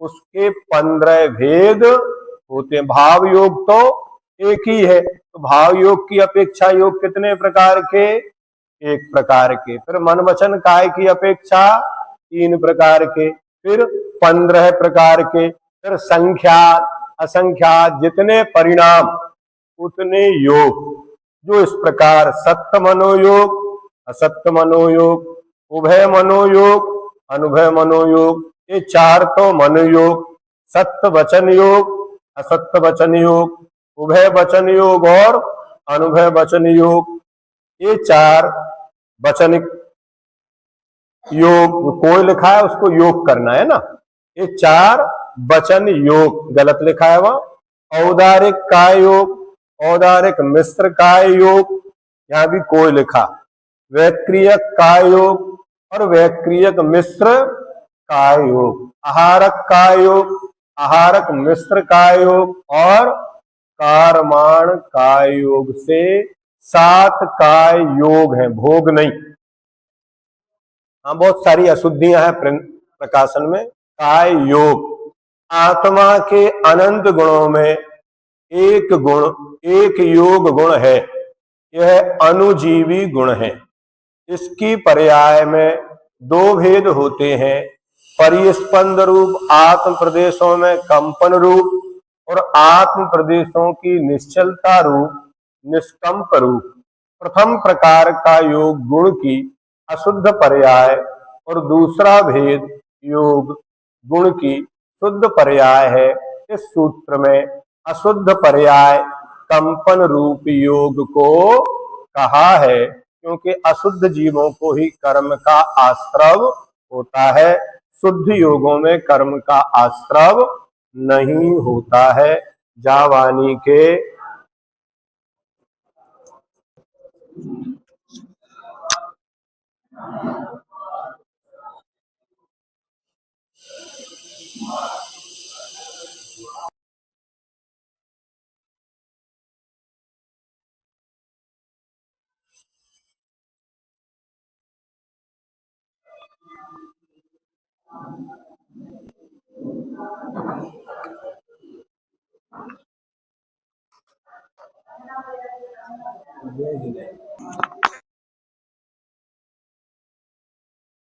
उसके 15 भेद होते हैं। भाव योग तो एक ही है, तो भाव योग की अपेक्षा योग कितने प्रकार के? एक प्रकार के। फिर मन वचन काय की अपेक्षा 3 प्रकार के, फिर 15 प्रकार के, फिर संख्या असंख्यात जितने परिणाम उतने योग। जो इस प्रकार सत्य मनोयोग, असत्य मनोयोग, उभय मनोयोग, अनुभय मनोयोग, ये 4 तो मनोयोग। सत्य वचन योग, असत्य वचन योग, उभय वचन योग और अनुभय वचन योग, ये 4 वचन योग। जो कोई लिखा है उसको योग करना है ना। ये 4 वचन योग गलत लिखा है वह। औदारिक काय योग, औदारिक मिश्र काय योग, यहां भी कोई लिखा। वैक्रियक काय योग और वैक्रियक मिश्र काय योग। आहारक काय योग, आहारक मिश्र काय योग और कारमाण काय योग से 7 काय योग हैं, भोग नहीं। हाँ, बहुत सारी अशुद्धियां हैं प्रकाशन में। काय योग आत्मा के अनंत गुणों में एक गुण, एक योग गुण है, यह अनुजीवी गुण है। इसकी पर्याय में 2 भेद होते हैं। परिस्पंद रूप आत्म प्रदेशों में कंपन रूप और आत्म प्रदेशों की निश्चलता रूप निष्कंप रूप। प्रथम प्रकार का योग गुण की अशुद्ध पर्याय और दूसरा भेद योग गुण की शुद्ध पर्याय है। इस सूत्र में अशुद्ध पर्याय कंपन रूप योग को कहा है, क्योंकि अशुद्ध जीवों को ही कर्म का आश्रव होता है। शुद्ध योगों में कर्म का आश्रव नहीं होता है। जावानी के